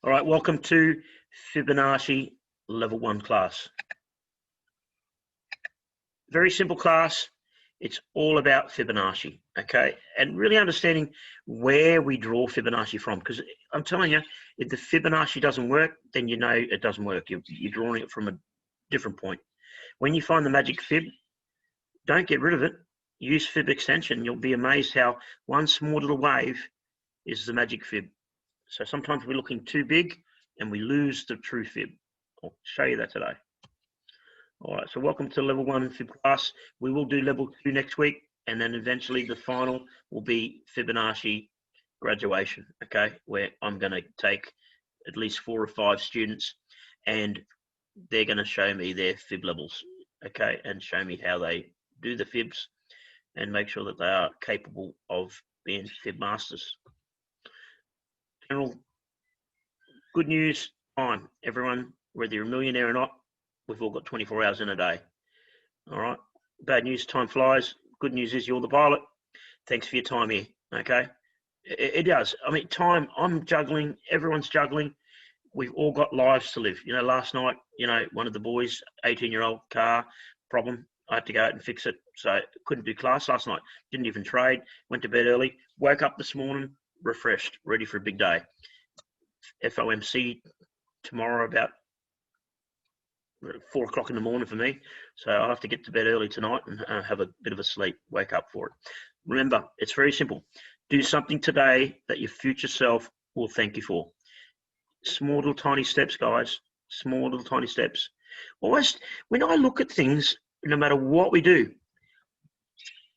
All right, welcome to Fibonacci Level 1 class. Very simple class. It's all about Fibonacci, okay? And really understanding where we draw Fibonacci from, because I'm telling you, if the Fibonacci doesn't work, then you know it doesn't work. You're drawing it from a different point. When you find the magic fib, don't get rid of it. Use fib extension. You'll be amazed how one small little wave is the magic fib. So sometimes we're looking too big and we lose the true fib. I'll show you that today. All right, so welcome to level 1 fib class. We will do level 2 next week, and then eventually the final will be Fibonacci graduation, okay, where I'm going to take at least 4 or 5 students and they're going to show me their fib levels, okay, and show me how they do the fibs and make sure that they are capable of being fib masters. General good news time, everyone, whether you're a millionaire or not, we've all got 24 hours in a day. All right. Bad news, time flies. Good news is you're the pilot. Thanks for your time here. Okay. It does. I mean, time, I'm juggling. Everyone's juggling. We've all got lives to live. You know, last night, you know, one of the boys, 18-year-old car problem. I had to go out and fix it. So couldn't do class last night. Didn't even trade. Went to bed early. Woke up this morning, refreshed, ready for a big day. FOMC tomorrow about 4 o'clock in the morning for me, so I'll have to get to bed early tonight and have a bit of a sleep, wake up for it. Remember, it's very simple. Do something today that your future self will thank you for. Small little tiny steps, guys. Small little tiny steps. Always, when I look at things, no matter what we do,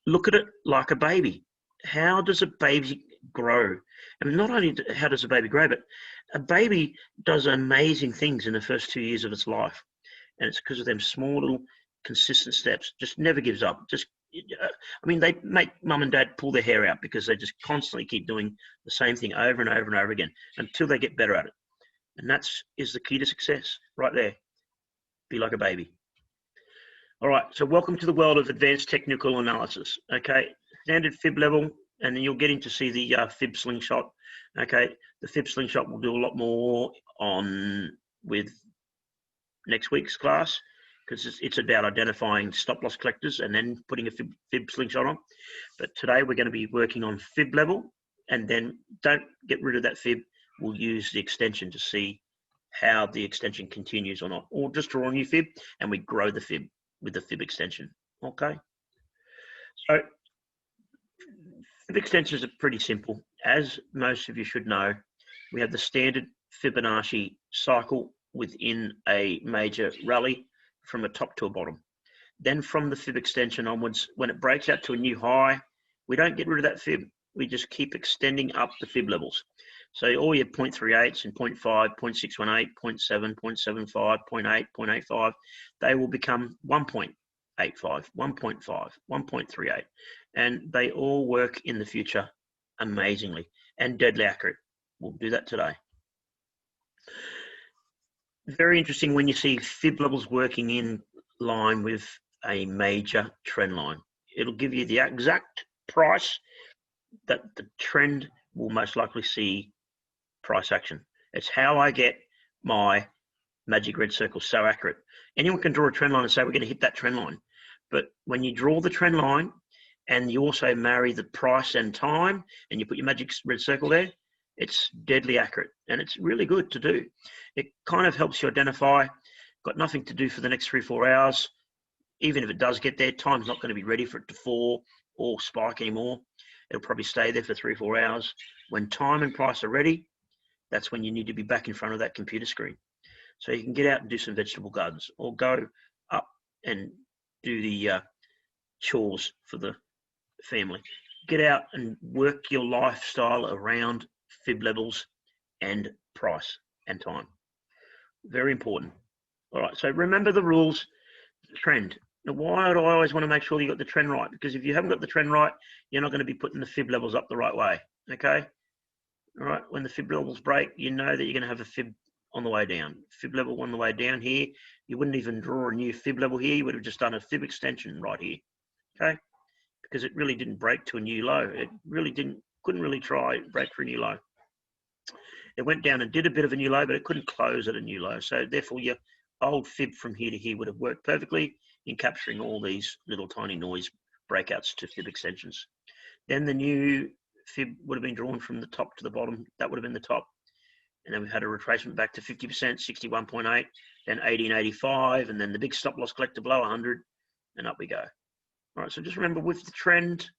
look at it like a baby. How does a baby grow? And not only how does a baby grow, but a baby does amazing things in the first 2 years of its life. And it's because of them small little consistent steps. Just never gives up. Just, I mean, they make mum and dad pull their hair out because they just constantly keep doing the same thing over and over and over again until they get better at it. And is the key to success right there. Be like a baby. All right, so welcome to the world of advanced technical analysis. Okay, standard fib level, and then you'll get in to see the fib slingshot. Okay, the fib slingshot will do a lot more with next week's class, because it's about identifying stop loss collectors and then putting a fib slingshot on. But today we're going to be working on fib level, and then don't get rid of that fib. We'll use the extension to see how the extension continues or not, or just draw a new fib and we grow the fib with the fib extension. Okay, so fib extensions are pretty simple. As most of you should know, we have the standard Fibonacci cycle within a major rally from a top to a bottom. Then from the fib extension onwards, when it breaks out to a new high, we don't get rid of that fib. We just keep extending up the fib levels. So all your 0.38s and 0.5, 0.618, 0.7, 0.75, 0.8, 0.85, they will become 1.85, 1.5, 1.38. And they all work in the future amazingly and deadly accurate. We'll do that today. Very interesting when you see fib levels working in line with a major trend line. It'll give you the exact price that the trend will most likely see price action. It's how I get my magic red circle so accurate. Anyone can draw a trend line and say we're going to hit that trend line. But when you draw the trend line and you also marry the price and time and you put your magic red circle there, it's deadly accurate and it's really good to do. It kind of helps you identify, got nothing to do for the next 3 or 4 hours. Even if it does get there, time's not going to be ready for it to fall or spike anymore. It'll probably stay there for 3 or 4 hours. When time and price are ready, that's when you need to be back in front of that computer screen. So you can get out and do some vegetable gardens or go up and do the chores for the family. Get out and work your lifestyle around fib levels and price and time. Very important. All right, so remember the rules, the trend. Now, why do I always want to make sure you got the trend right? Because if you haven't got the trend right, you're not going to be putting the fib levels up the right way, okay? All right, when the fib levels break, you know that you're going to have a fib on the way down. Fib level on the way down here, you wouldn't even draw a new fib level here. You would have just done a fib extension right here, okay? Because it really didn't break to a new low. It really couldn't really break for a new low. It went down and did a bit of a new low, but it couldn't close at a new low. So therefore, your old fib from here to here would have worked perfectly in capturing all these little tiny noise breakouts to fib extensions. Then the new fib would have been drawn from the top to the bottom. That would have been the top. And then we've had a retracement back to 50%, 61.8, then 80 and 85, and then the big stop loss collector below 100, and up we go. All right, so just remember with the trend,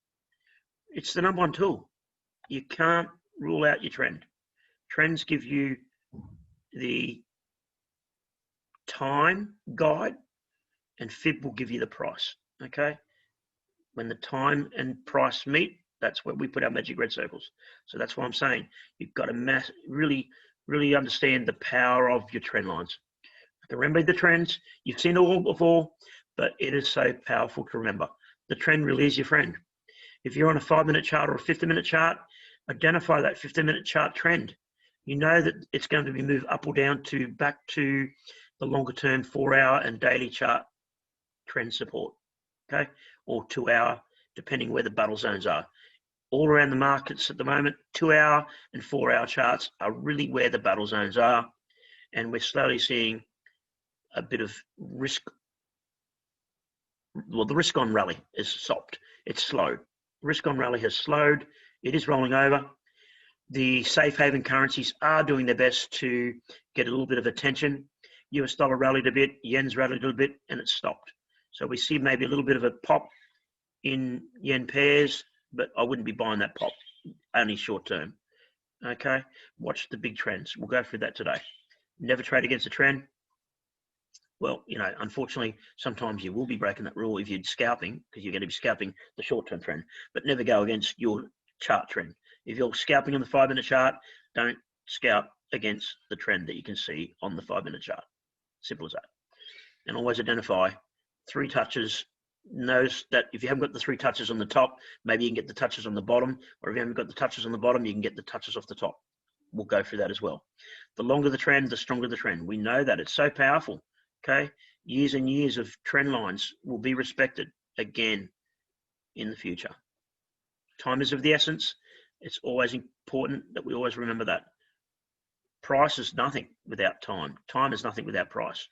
it's the number one tool. You can't rule out your trend. Trends give you the time guide, and fib will give you the price, okay? When the time and price meet, that's where we put our magic red circles. So that's why I'm saying you've got to really understand the power of your trend lines. Okay, remember the trends. You've seen it all before, but it is so powerful to remember. The trend really is your friend. If you're on a 5-minute chart or a 50-minute chart, identify that 50-minute chart trend. You know that it's going to be moved up or down to back to the longer term 4-hour and daily chart trend support, okay? Or 2-hour, depending where the battle zones are. All around the markets at the moment, 2-hour and 4-hour charts are really where the battle zones are. And we're slowly seeing a bit of risk. Well, the risk on rally is stopped. It's slowed. Risk on rally has slowed. It is rolling over. The safe haven currencies are doing their best to get a little bit of attention. US dollar rallied a bit, yen's rallied a little bit, and it's stopped. So we see maybe a little bit of a pop in yen pairs, but I wouldn't be buying that pop, only short term. Okay, watch the big trends. We'll go through that today. Never trade against a trend. Well, you know, unfortunately, sometimes you will be breaking that rule if you're scalping, because you're going to be scalping the short-term trend, but never go against your chart trend. If you're scalping on the 5-minute chart, don't scalp against the trend that you can see on the 5-minute chart. Simple as that. And always identify 3 touches. Knows that if you haven't got the 3 touches on the top, maybe you can get the touches on the bottom, or if you haven't got the touches on the bottom, you can get the touches off the top. We'll go through that as well. The longer the trend, the stronger the trend. We know that. It's so powerful. Okay, years and years of trend lines will be respected again in the future. Time is of the essence. It's always important that we always remember that. Price is nothing without time. Time is nothing without price.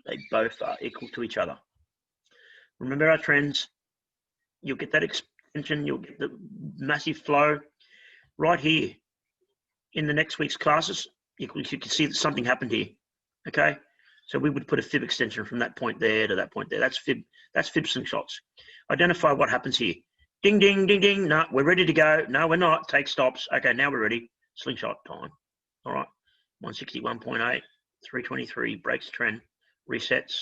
They both are equal to each other. Remember our trends. You'll get that extension. You'll get the massive flow right here in the next week's classes. You can see that something happened here. Okay. So we would put a fib extension from that point there to that point there. That's fib slingshots. Identify what happens here. Ding, ding, ding, ding. No, we're ready to go. No, we're not. Take stops. Okay, now we're ready. Slingshot time. All right. 161.8, 323, breaks the trend, resets.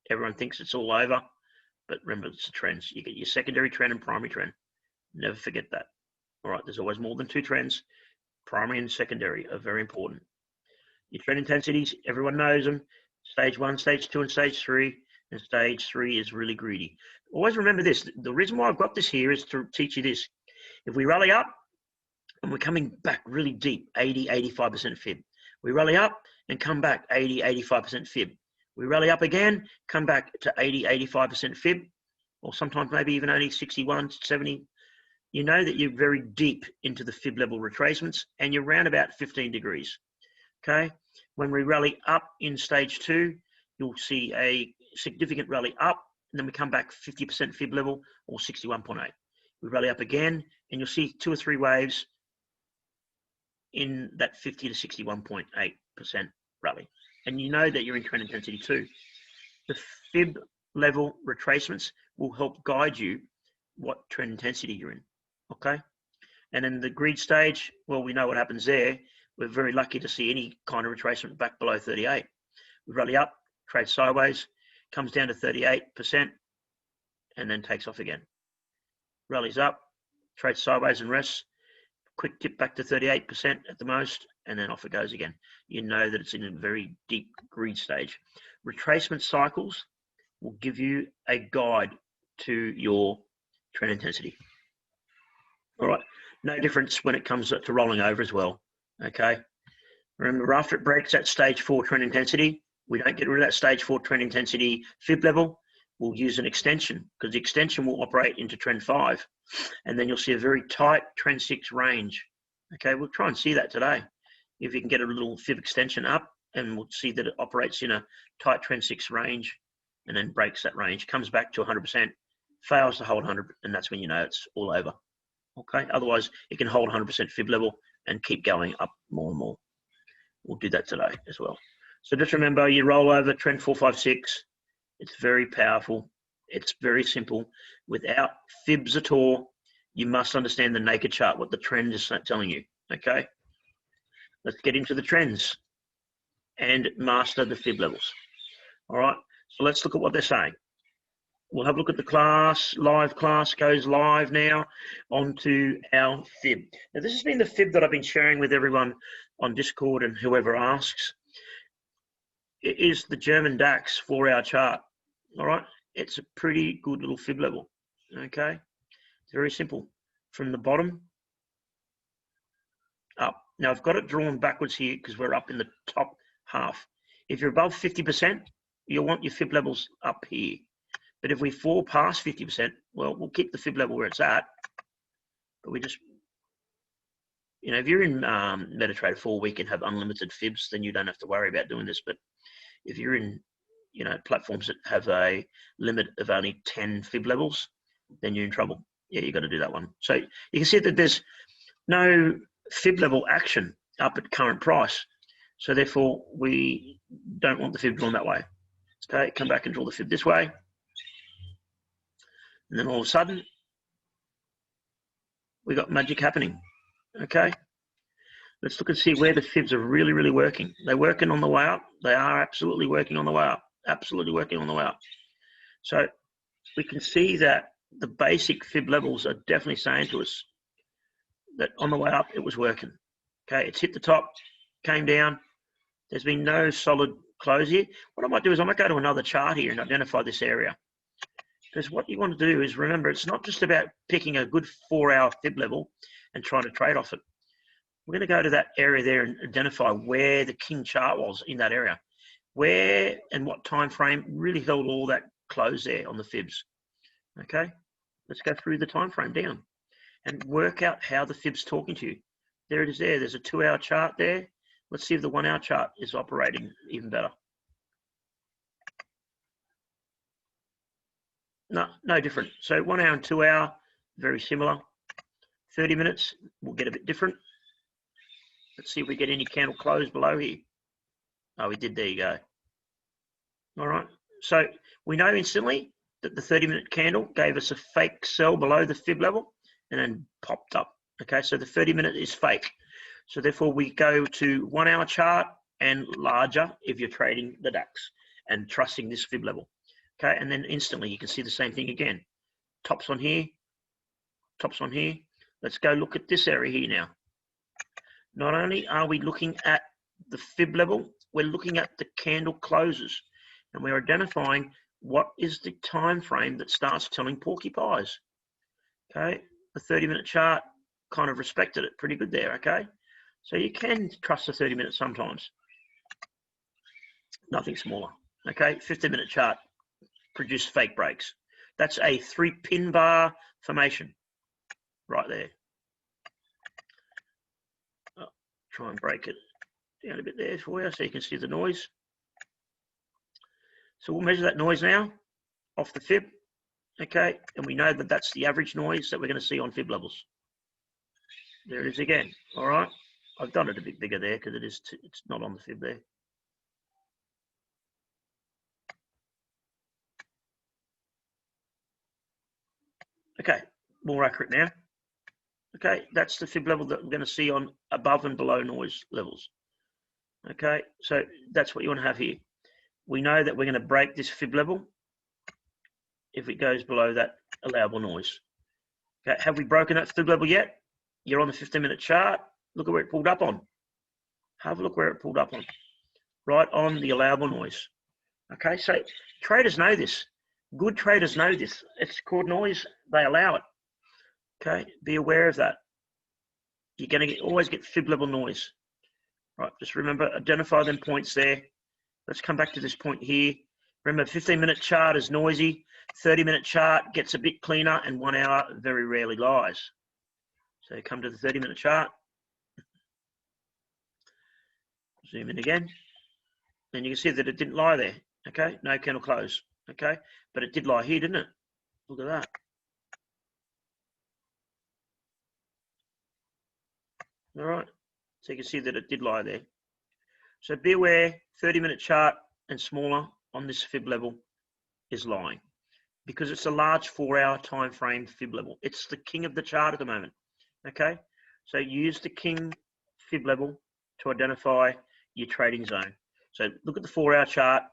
Everyone thinks it's all over, but remember, it's the trends. You get your secondary trend and primary trend. Never forget that. All right, there's always more than 2 trends. Primary and secondary are very important. Your trend intensities, everyone knows them. Stage 1, stage 2, and stage 3. And stage 3 is really greedy. Always remember this. The reason why I've got this here is to teach you this. If we rally up and we're coming back really deep, 80, 85% fib. We rally up and come back 80, 85% fib. We rally up again, come back to 80, 85% fib, or sometimes maybe even only 61, 70. You know that you're very deep into the fib level retracements and you're around about 15 degrees. Okay, when we rally up in stage 2, you'll see a significant rally up, and then we come back 50% fib level or 61.8. We rally up again, and you'll see 2 or 3 waves in that 50 to 61.8% rally. And you know that you're in trend intensity 2. The fib level retracements will help guide you what trend intensity you're in. Okay, and in the greed stage, well, we know what happens there. We're very lucky to see any kind of retracement back below 38. We rally up, trade sideways, comes down to 38%, and then takes off again. Rallies up, trades sideways and rests, quick dip back to 38% at the most, and then off it goes again. You know that it's in a very deep greed stage. Retracement cycles will give you a guide to your trend intensity. All right, no difference when it comes to rolling over as well. Okay, remember after it breaks that stage 4 trend intensity, we don't get rid of that stage 4 trend intensity fib level. We'll use an extension because the extension will operate into trend 5, and then you'll see a very tight trend 6 range Okay, we'll try and see that today. If you can get a little fib extension up, and we'll see that it operates in a tight trend 6 range and then breaks that range, comes back to 100%, fails to hold 100, and that's when you know it's all over. Okay, otherwise it can hold 100% fib level and keep going up more and more. We'll do that today as well. So just remember, you roll over trend 456. It's very powerful. It's very simple. Without fibs at all, you must understand the naked chart, what the trend is telling you. Okay, let's get into the trends and master the fib levels. All right, so let's look at what they're saying. We'll have a look at the class. Live class goes live now onto our fib. Now, this has been the fib that I've been sharing with everyone on Discord and whoever asks. It is the German DAX 4-hour chart. All right, it's a pretty good little fib level. Okay, it's very simple. From the bottom up. Now, I've got it drawn backwards here because we're up in the top half. If you're above 50%, you'll want your fib levels up here. But if we fall past 50%, well, we'll keep the fib level where it's at. But we just, you know, if you're in MetaTrader 4 week and have unlimited fibs, then you don't have to worry about doing this. But if you're in, you know, platforms that have a limit of only 10 fib levels, then you're in trouble. Yeah, you got to do that one. So you can see that there's no fib level action up at current price. So therefore, we don't want the fib drawn that way. Okay, come back and draw the fib this way. And then all of a sudden, we got magic happening. Okay, let's look and see where the fibs are really, really working. They're working on the way up. They are absolutely working on the way up. Absolutely working on the way up. So we can see that the basic fib levels are definitely saying to us that on the way up, it was working. Okay, it's hit the top, came down. There's been no solid close here. What I might do is I might go to another chart here and identify this area. Because what you want to do is remember, it's not just about picking a good 4-hour fib level and trying to trade off it. We're going to go to that area there and identify where the king chart was in that area. Where and what time frame really held all that close there on the fibs. Okay, let's go through the time frame down and work out how the fib's talking to you. There it is there. There's a 2-hour chart there. Let's see if the 1-hour chart is operating even better. No different. So 1 hour and 2 hour, very similar. 30 minutes, we'll get a bit different. Let's see if we get any candle close below here. Oh, we did. There you go. All right. So we know instantly that the 30-minute candle gave us a fake sell below the fib level and then popped up. Okay, so the 30-minute is fake. So therefore, we go to 1-hour chart and larger if you're trading the DAX and trusting this fib level. Okay, and then instantly you can see the same thing again. Tops on here, tops on here. Let's go look at this area here now. Not only are we looking at the fib level, we're looking at the candle closes, and we're identifying what is the time frame that starts telling porcupines. Okay, the 30-minute chart kind of respected it pretty good there. Okay, so you can trust the 30 minutes sometimes. Nothing smaller. Okay, 15-minute chart produced fake breaks. That's a 3-pin bar formation right there. I'll try and break it down a bit there for you so you can see the noise. So we'll measure that noise now off the fib. Okay, and we know that that's the average noise that we're going to see on fib levels. There it is again. All right, I've done it a bit bigger there because it's not on the fib there. Okay, more accurate now. Okay, that's the fib level that we're going to see on above and below noise levels. Okay, so that's what you want to have here. We know that we're going to break this fib level if it goes below that allowable noise. Okay, have we broken that fib level yet? You're on the 15-minute chart. Look at where it pulled up on. Have a look where it pulled up on. Right on the allowable noise. Okay, so traders know this. Good traders know this. It's called noise. They allow it. Okay, be aware of that. You're going to always get fib level noise. Right, just remember, identify them points there. Let's come back to this point here. Remember, 15-minute chart is noisy. 30-minute chart gets a bit cleaner, and 1 hour very rarely lies. So come to the 30-minute chart. Zoom in again. And you can see that it didn't lie there. Okay, no candle close. Okay, but it did lie here, didn't it? Look at that. All right, so you can see that it did lie there. So be aware, 30-minute chart and smaller on this fib level is lying, because it's a large 4-hour time frame fib level. It's the king of the chart at the moment. Okay, so use the king fib level to identify your trading zone. So look at the 4-hour chart.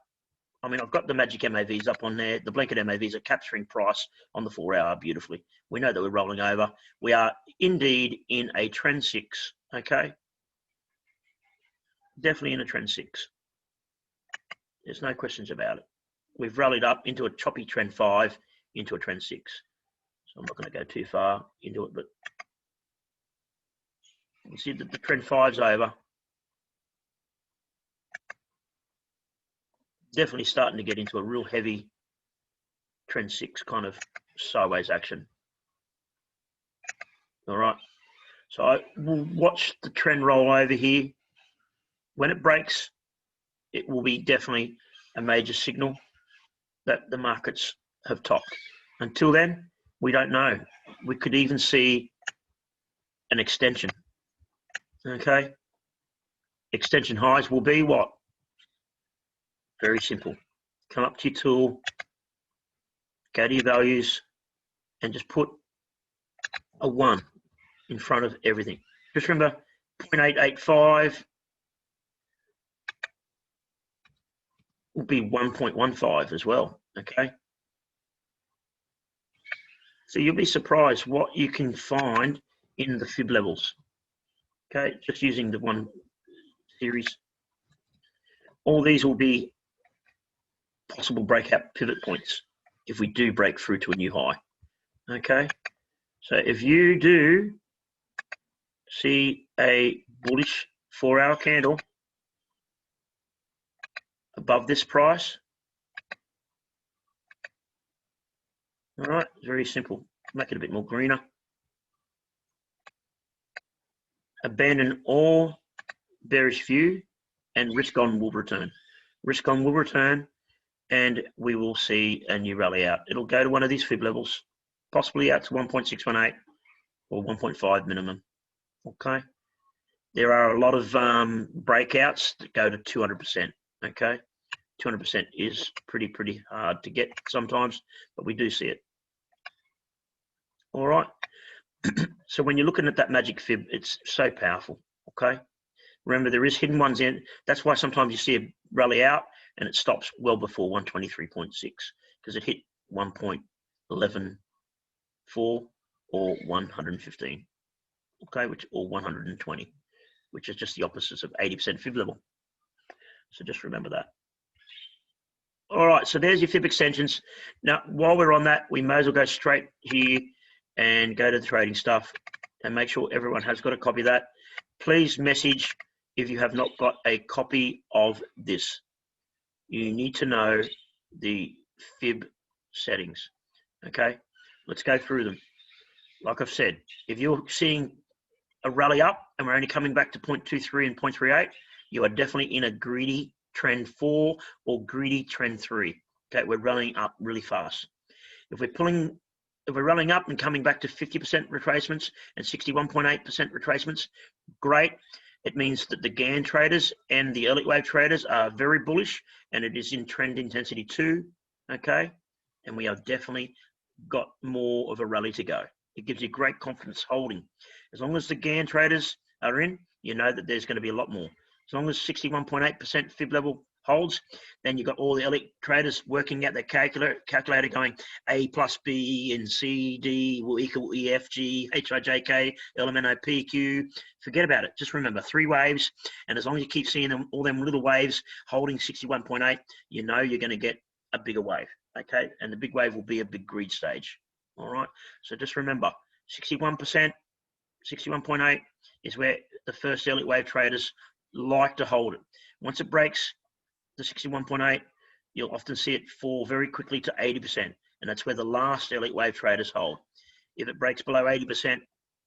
I mean, I've got the magic MAVs up on there. The blanket MAVs are capturing price on the 4-hour beautifully. We know that we're rolling over. We are indeed in a trend 6. Okay, definitely in a trend 6. There's no questions about it. We've rallied up into a choppy trend 5, into a trend 6. So I'm not going to go too far into it, but you can see that the trend 5's over. Definitely starting to get into a real heavy trend 6 kind of sideways action. All right. So I will watch the trend roll over here. When it breaks, it will be definitely a major signal that the markets have topped. Until then, we don't know. We could even see an extension. Okay. Extension highs will be what? Very simple. Come up to your tool, go to your values, and just put a 1 in front of everything. Just remember, 0.885 will be 1.15 as well, okay? So you'll be surprised what you can find in the fib levels, okay? Just using the one series. All these will be possible breakout pivot points if we do break through to a new high, okay? So if you do see a bullish 4-hour candle above this price, all right, very simple. Make it a bit more greener. Abandon all bearish view and risk on will return. Risk on will return, and we will see a new rally out. It'll go to one of these fib levels, possibly out to 1.618 or 1.5 minimum. Okay. There are a lot of breakouts that go to 200%. Okay. 200% is pretty hard to get sometimes, but we do see it. All right. So when you're looking at that magic fib, it's so powerful. Okay. Remember, there is hidden ones in. That's why sometimes you see a rally out and it stops well before 123.6 because it hit 1.114 or 115. Okay, or 120, which is just the opposites of 80% fib level. So just remember that. All right, so there's your fib extensions. Now, while we're on that, we may as well go straight here and go to the trading stuff and make sure everyone has got a copy of that. Please message if you have not got a copy of this. You need to know the fib settings. Okay, let's go through them. Like I've said, if you're seeing a rally up and we're only coming back to 0.23 and 0.38, you are definitely in a greedy trend 4 or greedy trend 3. Okay, we're rallying up really fast. If we're rallying up and coming back to 50% retracements and 61.8% retracements, great. It means that the GAN traders and the early wave traders are very bullish, and it is in trend intensity 2. Okay, and we have definitely got more of a rally to go. It gives you great confidence holding. As long as the GAN traders are in, you know that there's going to be a lot more. As long as 61.8% fib level holds, then you've got all the elite traders working out their calculator going A plus B and C, D will equal E, F, G, H, I, J, K, L, M, N, O, P, Q. Forget about it. Just remember 3 waves. And as long as you keep seeing them, all them little waves holding 61.8, you know you're going to get a bigger wave. Okay. And the big wave will be a big greed stage. All right. So just remember 61%, 61.8 is where the first elite wave traders like to hold it. Once it breaks the 61.8, you'll often see it fall very quickly to 80%, and that's where the last elite wave traders hold. If it breaks below 80%,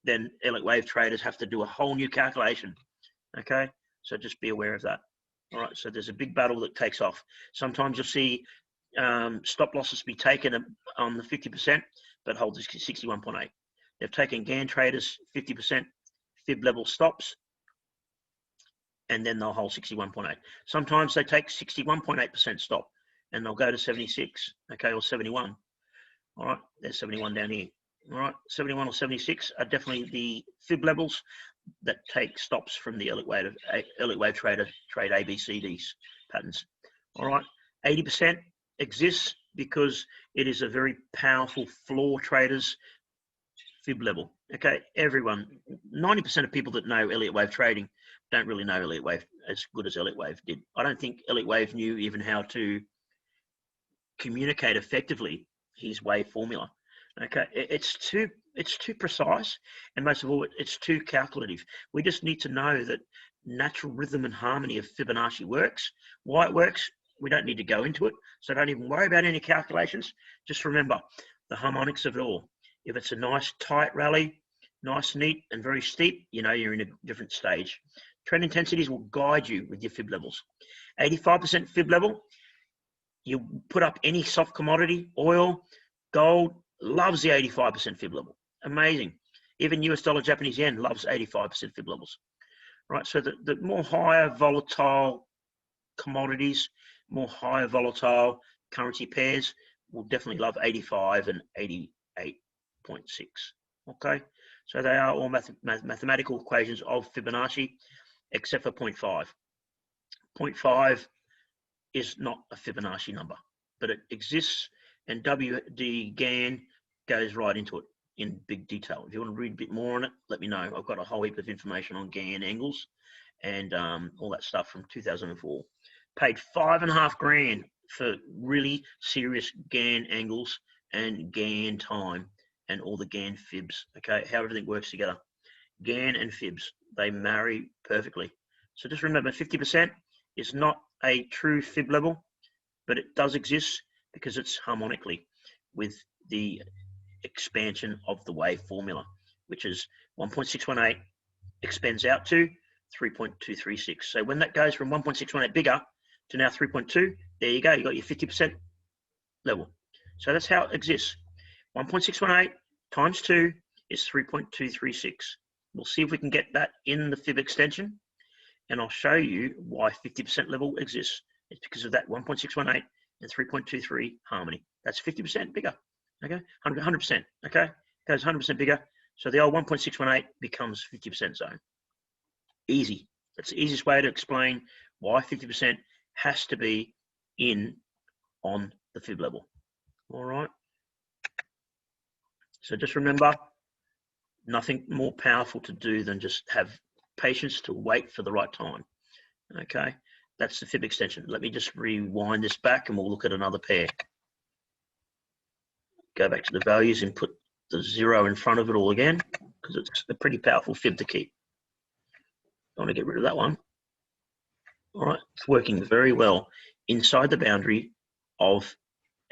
then elite wave traders have to do a whole new calculation. Okay, so just be aware of that. All right, so there's a big battle that takes off. Sometimes you'll see stop losses be taken on the 50%, but hold this 61.8. They've taken GAN traders 50% fib level stops, and then they'll hold 61.8. Sometimes they take 61.8% stop, and they'll go to 76, okay, or 71. All right, there's 71 down here. All right, 71 or 76 are definitely the fib levels that take stops from the elliott wave trader trade ABCDs patterns. All right, 80% exists because it is a very powerful floor traders fib level. Okay, everyone, 90% of people that know elliott wave trading don't really know elliott wave as good as elliott wave did. I don't think elliott wave knew even how to communicate effectively his wave formula. Okay, it's too precise, and most of all, it's too calculative. We just need to know that natural rhythm and harmony of Fibonacci works. Why it works, we don't need to go into it, so don't even worry about any calculations. Just remember the harmonics of it all. If it's a nice tight rally, nice, neat, and very steep, you know you're in a different stage. Trend intensities will guide you with your fib levels. 85% fib level, you put up any soft commodity, oil, gold, loves the 85% fib level. Amazing. Even US dollar, Japanese yen loves 85% fib levels. Right, so the more higher volatile commodities, more higher volatile currency pairs will definitely love 85 and 88.6. Okay, so they are all mathematical equations of Fibonacci, except for 0.5. 0.5 is not a Fibonacci number, but it exists, and WD GAN goes right into it in big detail. If you want to read a bit more on it, let me know. I've got a whole heap of information on GAN angles and all that stuff from 2004. Paid $5.5 grand for really serious GAN angles and GAN time and all the GAN fibs, okay, how everything works together. GAN and fibs, they marry perfectly. So just remember, 50% is not a true fib level, but it does exist because it's harmonically with the expansion of the wave formula, which is 1.618 expands out to 3.236. So when that goes from 1.618 bigger to now 3.2, there you go, you got your 50% level. So that's how it exists. 1.618 times 2 is 3.236. We'll see if we can get that in the fib extension, and I'll show you why 50% level exists. It's because of that 1.618 and 3.23 harmony. That's 50% bigger, okay? 100%, okay? Goes 100% bigger. So the old 1.618 becomes 50% zone. Easy. That's the easiest way to explain why 50% has to be in on the fib level. All right. So just remember, nothing more powerful to do than just have patience to wait for the right time. Okay, that's the fib extension. Let me just rewind this back and we'll look at another pair. Go back to the values and put the 0 in front of it all again, because it's a pretty powerful fib to keep. I want to get rid of that one. All right, it's working very well inside the boundary of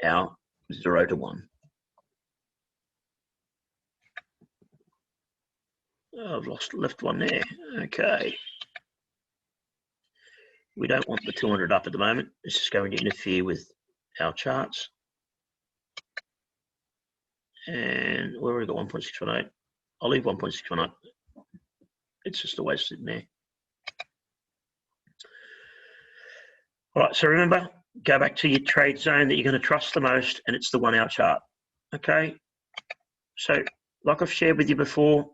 our 0 to 1. Oh, I've left one there. Okay. We don't want the 200 up at the moment. This is going to interfere with our charts. And we've already got 1.618. I'll leave 1.618 up. It's just always sitting there. All right, so remember, go back to your trade zone that you're going to trust the most, and it's the 1 hour chart. Okay, so like I've shared with you before,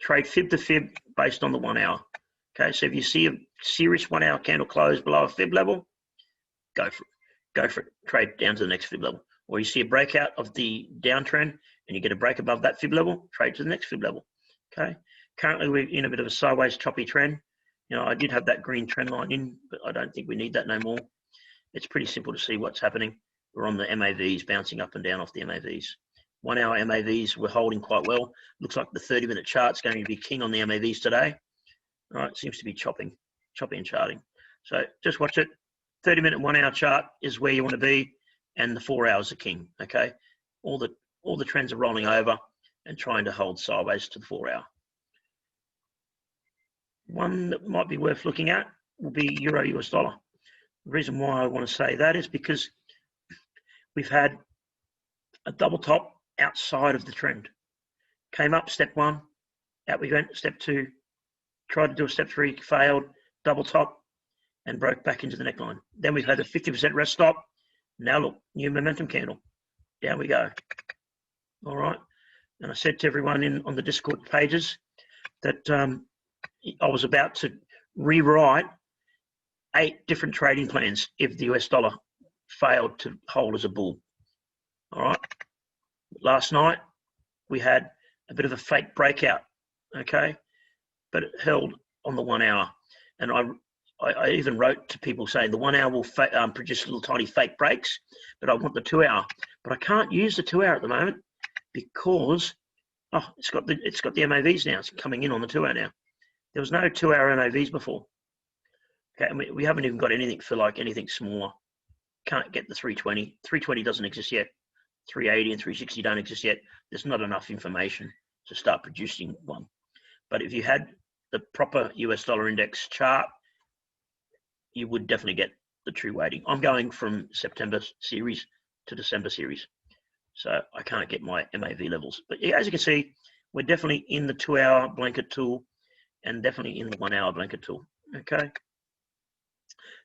trade fib to fib based on the 1 hour. Okay, so if you see a serious 1 hour candle close below a fib level, go for it. Go for it. Trade down to the next fib level. Or you see a breakout of the downtrend and you get a break above that fib level, trade to the next fib level. Okay, currently we're in a bit of a sideways choppy trend. You know, I did have that green trend line in, but I don't think we need that no more. It's pretty simple to see what's happening. We're on the MAVs, bouncing up and down off the MAVs. 1 hour MAVs we're holding quite well. Looks like the 30-minute chart's going to be king on the MAVs today. All right, seems to be choppy and charting. So just watch it. 30-minute 1 hour chart is where you want to be, and the 4 hours are king. Okay, all the trends are rolling over and trying to hold sideways to the 4 hour. One that might be worth looking at will be Euro US dollar. The reason why I want to say that is because we've had a double top outside of the trend. Came up, step one, out we went, step two, tried to do a step three, failed, double top, and broke back into the neckline. Then we've had a 50% rest stop. Now look, new momentum candle. Down we go. All right. And I said to everyone on the Discord pages that I was about to rewrite 8 different trading plans if the US dollar failed to hold as a bull. All right. Last night we had a bit of a fake breakout, okay, but it held on the 1 hour. And I even wrote to people saying the 1 hour will produce little tiny fake breaks, but I want the 2 hour. But I can't use the 2 hour at the moment because it's got the MAVs now. It's coming in on the 2 hour now. There was no 2 hour MAVs before. Okay, and we haven't even got anything for like anything smaller. Can't get the 320. 320 doesn't exist yet. 380 and 360 don't exist yet. There's not enough information to start producing one. But if you had the proper US dollar index chart, you would definitely get the true weighting. I'm going from September series to December series, so I can't get my MAV levels. But as you can see, we're definitely in the 2 hour blanket tool and definitely in the 1 hour blanket tool. Okay,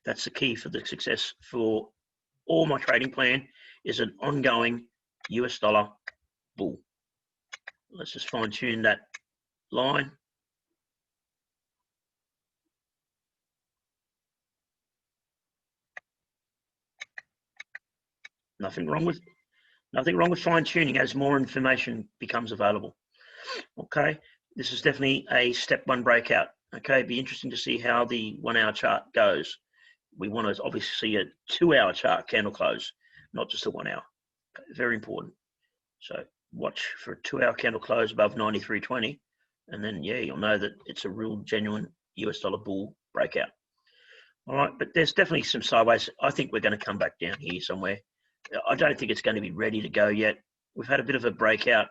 that's the key for the success for all my trading plan is an ongoing US dollar bull. Let's just fine tune that line. Nothing wrong with fine tuning as more information becomes available. Okay, this is definitely a step one breakout. Okay, it'd be interesting to see how the 1 hour chart goes. We want to obviously see a 2 hour chart candle close, not just a 1 hour. Okay, very important. So watch for a 2 hour candle close above 93.20, and then yeah, you'll know that it's a real genuine US dollar bull breakout. All right, but there's definitely some sideways. I think we're going to come back down here somewhere. I don't think it's going to be ready to go yet. We've had a bit of a breakout.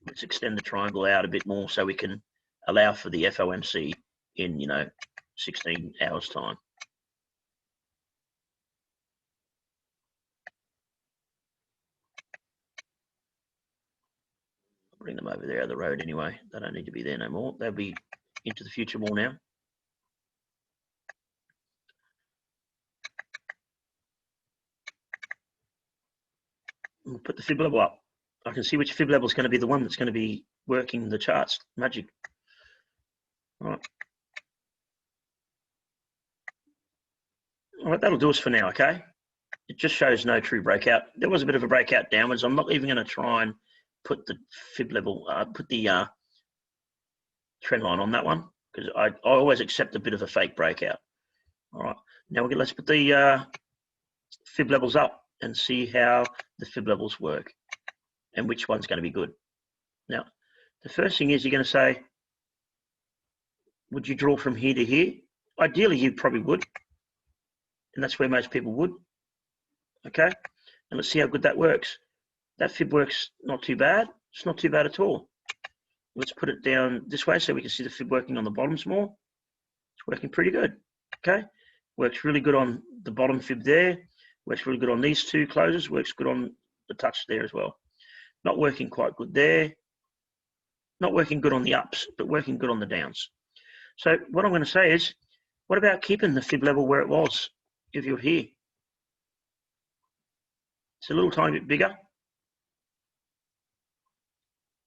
Let's extend the triangle out a bit more so we can allow for the FOMC in 16 hours time. Bring them over there on the road anyway. They don't need to be there no more. They'll be into the future more now. We'll put the fib level up. I can see which fib level is going to be the one that's going to be working the charts. Magic. All right. All right, that'll do us for now, okay? It just shows no true breakout. There was a bit of a breakout downwards. I'm not even going to try and put the fib level, put the trend line on that one because I always accept a bit of a fake breakout. All right, now let's put the fib levels up and see how the fib levels work and which one's going to be good. Now, the first thing is you're going to say, would you draw from here to here? Ideally, you probably would, and that's where most people would. Okay, and let's see how good that works. That fib works not too bad. It's not too bad at all. Let's put it down this way so we can see the fib working on the bottoms more. It's working pretty good. Okay, works really good on the bottom fib there. Works really good on these two closes. Works good on the touch there as well. Not working quite good there. Not working good on the ups, but working good on the downs. So what I'm going to say is, what about keeping the fib level where it was if you're here? It's a little tiny bit bigger.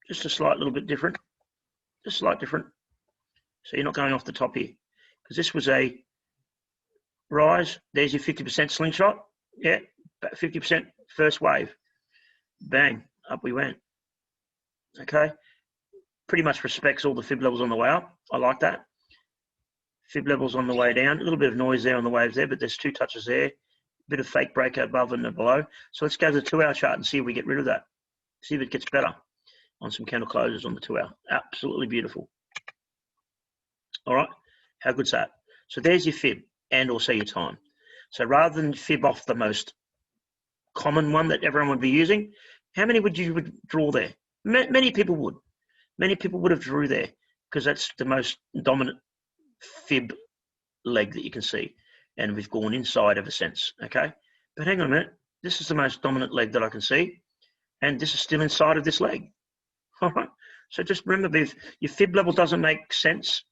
Just a slight little bit different. Just slight different. So you're not going off the top here. Because this was a rise. There's your 50% slingshot. Yeah, 50% first wave. Bang, up we went. Okay. Pretty much respects all the fib levels on the way up. I like that. Fib levels on the way down. A little bit of noise there on the waves there, but there's two touches there. A bit of fake breakout above and below. So let's go to the 2 hour chart and see if we get rid of that. See if it gets better on some candle closes on the 2 hour. Absolutely beautiful. All right. How good's that? So there's your fib and also your time. So rather than fib off the most common one that everyone would be using, how many would you draw there? Many people would. Many people would have drew there because that's the most dominant fib leg that you can see, and we've gone inside ever since. Okay, but hang on a minute, this is the most dominant leg that I can see, and this is still inside of this leg. All right, so just remember, if your fib level doesn't make sense,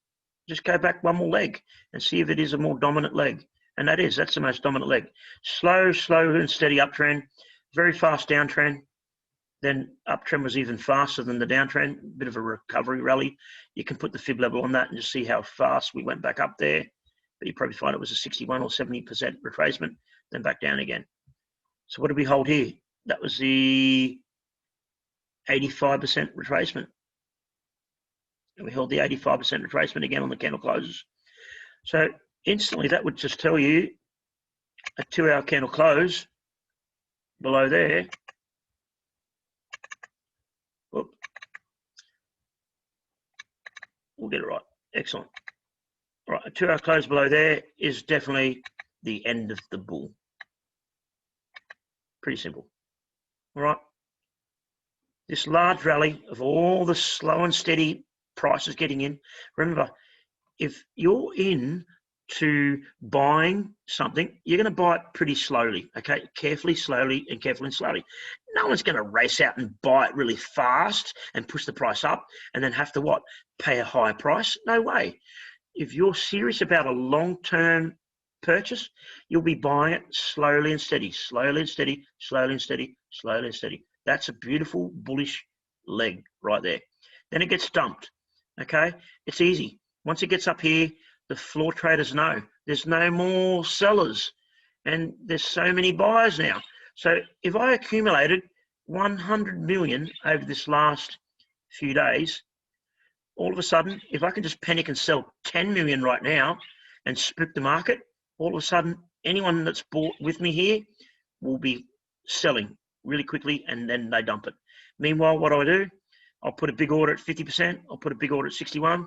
just go back one more leg and see if it is a more dominant leg, and that's the most dominant leg. Slow and steady uptrend, very fast downtrend, then uptrend was even faster than the downtrend, bit of a recovery rally. You can put the fib level on that and just see how fast we went back up there, but you probably find it was a 61 or 70% retracement, then back down again. So what did we hold here? That was the 85% retracement. And we held the 85% retracement again on the candle closes. So instantly that would just tell you a 2-hour candle close below there. Whoop. We'll get it right. Excellent. All right, a 2-hour close below there is definitely the end of the bull. Pretty simple. All right. This large rally of all the slow and steady prices getting in. Remember, if you're in to buying something, you're going to buy it pretty slowly, okay? Carefully, slowly, and carefully and slowly. No one's going to race out and buy it really fast and push the price up and then have to what? Pay a higher price? No way. If you're serious about a long-term purchase, you'll be buying it slowly and steady, slowly and steady, slowly and steady, slowly and steady. That's a beautiful bullish leg right there. Then it gets dumped, okay? It's easy. Once it gets up here, the floor traders know there's no more sellers and there's so many buyers now. So if I accumulated 100 million over this last few days, all of a sudden, if I can just panic and sell 10 million right now and spook the market, all of a sudden, anyone that's bought with me here will be selling really quickly and then they dump it. Meanwhile, what do? I'll put a big order at 50%, I'll put a big order at 61,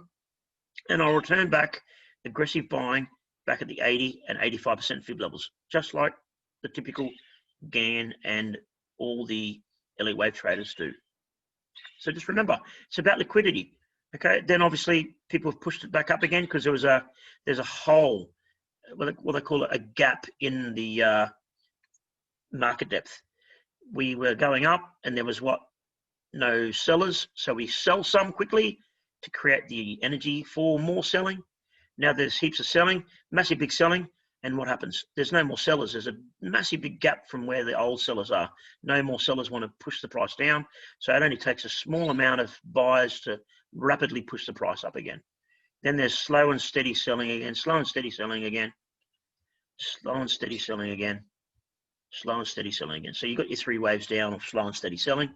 and I'll return back aggressive buying back at the 80 and 85% fib levels, just like the typical GAN and all the elite wave traders do. So just remember, it's about liquidity. Okay, then obviously people have pushed it back up again because there's a hole, what they call it, a gap in the market depth. We were going up and there was no sellers, so we sell some quickly to create the energy for more selling. Now there's heaps of selling, massive big selling, and what happens? There's no more sellers. There's a massive big gap from where the old sellers are. No more sellers want to push the price down, so it only takes a small amount of buyers to rapidly push the price up again. Then there's slow and steady selling again, slow and steady selling again, slow and steady selling again, slow and steady selling again. So you've got your 3 waves down of slow and steady selling.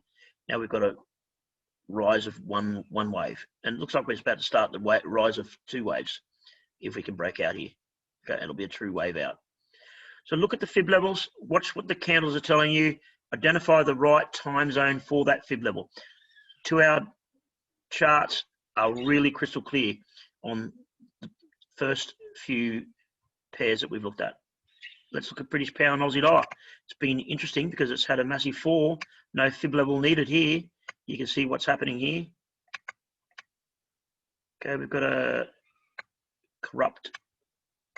Now we've got a rise of one wave, and it looks like we're about to start the rise of 2 waves if we can break out here. Okay, it'll be a true wave out. So look at the fib levels, watch what the candles are telling you, identify the right time zone for that fib level. 2-hour charts are really crystal clear on the first few pairs that we've looked at. Let's look at British pound and Aussie dollar. It's been interesting because it's had a massive fall, no fib level needed here. You can see what's happening here. Okay, we've got a corrupt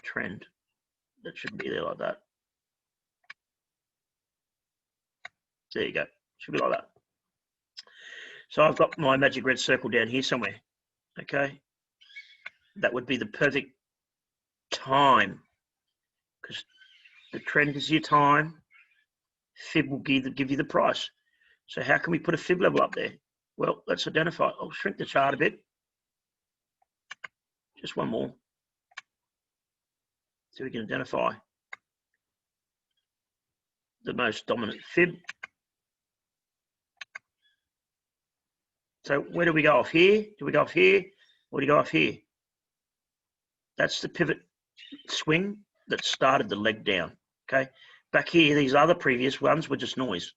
trend that shouldn't be there like that. There you go, should be like that. So I've got my magic red circle down here somewhere. Okay, that would be the perfect time because the trend is your time. Fib will give you the price. So how can we put a fib level up there? Well, let's identify. I'll shrink the chart a bit. Just one more. So we can identify the most dominant fib. So where do we go off here? Do we go off here? Or do we go off here? That's the pivot swing that started the leg down. Okay. Back here, these other previous ones were just noise.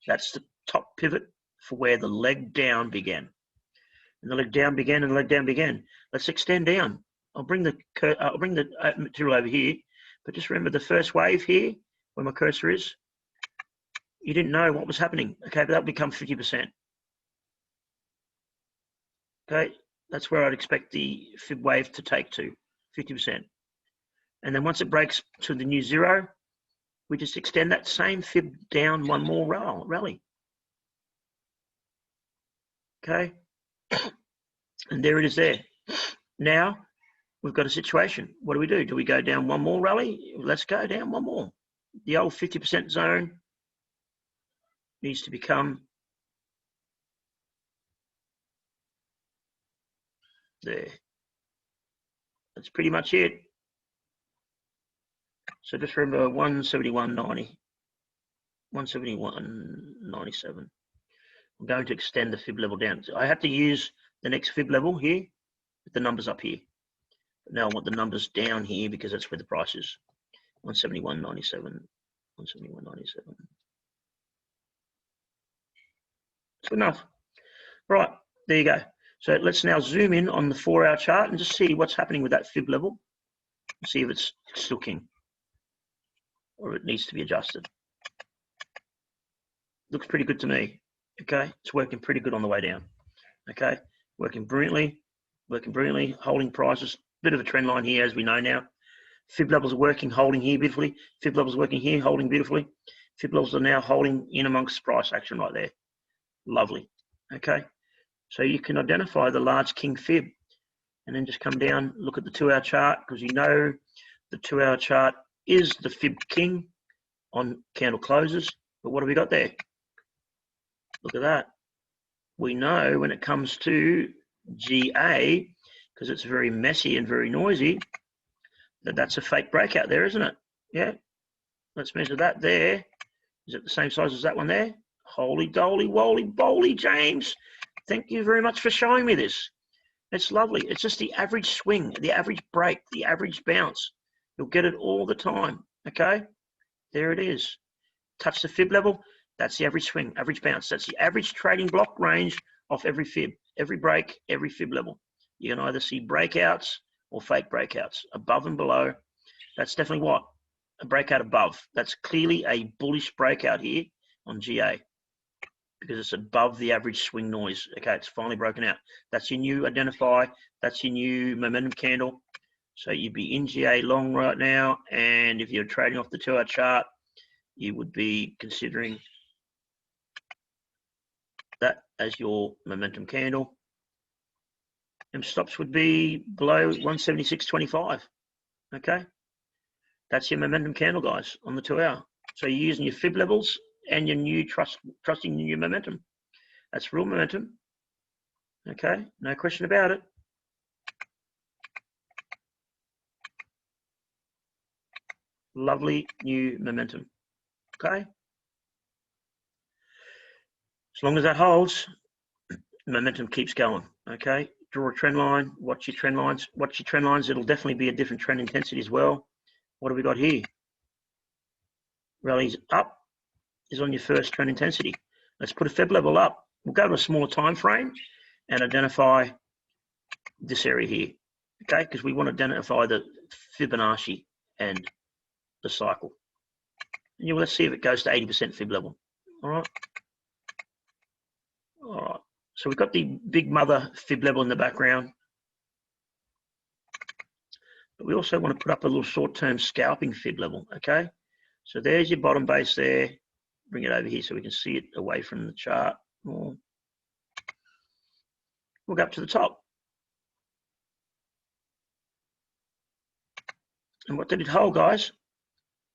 That's the top pivot for where the leg down began. And the leg down began and the leg down began. Let's extend down. I'll bring the material over here, but just remember the first wave here, where my cursor is, you didn't know what was happening. Okay, but that'll become 50%. Okay, that's where I'd expect the fib wave to take to. 50%. And then once it breaks to the new zero, we just extend that same fib down one more rally. Okay, and there it is there. Now we've got a situation. What do? Do we go down one more rally? Let's go down one more. The old 50% zone needs to become there. That's pretty much it. So just remember 171.90, 171.97. I'm going to extend the fib level down. So I have to use the next fib level here with the numbers up here. But now I want the numbers down here because that's where the price is. 171.97, 171.97. That's enough. Right, there you go. So let's now zoom in on the 4-hour chart and just see what's happening with that fib level. See if it's still king or it needs to be adjusted. Looks pretty good to me. Okay, it's working pretty good on the way down. Okay, working brilliantly, holding prices. Bit of a trend line here, as we know now. Fib levels are working, holding here beautifully. Fib levels working here, holding beautifully. Fib levels are now holding in amongst price action right there. Lovely. Okay, so you can identify the large king fib and then just come down, look at the 2-hour chart, because you know the 2-hour chart is the fib king on candle closes. But what have we got there? Look at that. We know when it comes to GA, because it's very messy and very noisy, that's a fake breakout there, isn't it? Yeah. Let's measure that there. Is it the same size as that one there? Holy doly, woly, boly, James. Thank you very much for showing me this. It's lovely. It's just the average swing, the average break, the average bounce. You'll get it all the time. Okay? There it is. Touch the fib level. That's the average swing, average bounce. That's the average trading block range of every fib, every break, every fib level. You can either see breakouts or fake breakouts, above and below. That's definitely what? A breakout above. That's clearly a bullish breakout here on GA because it's above the average swing noise. Okay, it's finally broken out. That's your new identify. That's your new momentum candle. So you'd be in GA long right now, and if you're trading off the 2-hour chart, you would be considering that as your momentum candle. And stops would be below 176.25. Okay, that's your momentum candle, guys, on the 2-hour. So you're using your fib levels and your new trusting your momentum. That's real momentum. Okay, no question about it. Lovely new momentum. Okay, as long as that holds, momentum keeps going. Okay, draw a trend line, watch your trend lines. Watch your trend lines. It'll definitely be a different trend intensity as well. What have we got here? Rallies up is on your first trend intensity. Let's put a fib level up. We'll go to a smaller time frame and identify this area here. Okay, because we want to identify the Fibonacci and the cycle. And let's see if it goes to 80% fib level. All right. All right. So we've got the big mother fib level in the background. But we also want to put up a little short-term scalping fib level. Okay. So there's your bottom base there. Bring it over here so we can see it away from the chart. We'll go up to the top. And what did it hold, guys?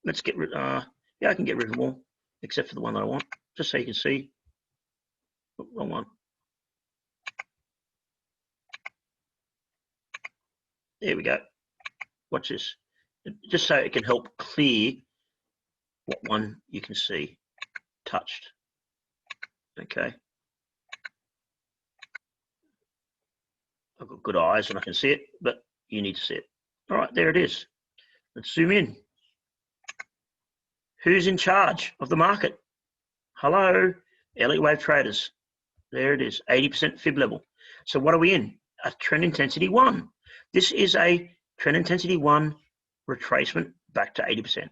Let's get rid. Yeah, I can get rid of them all, except for the one that I want, just so you can see. Oh, wrong one. There we go. Watch this. Just so it can help clear what one you can see touched. Okay. I've got good eyes and I can see it, but you need to see it. All right, there it is. Let's zoom in. Who's in charge of the market? Hello, Elliott Wave traders. There it is, 80% fib level. So what are we in? A trend intensity 1. This is a trend intensity 1 retracement back to 80%.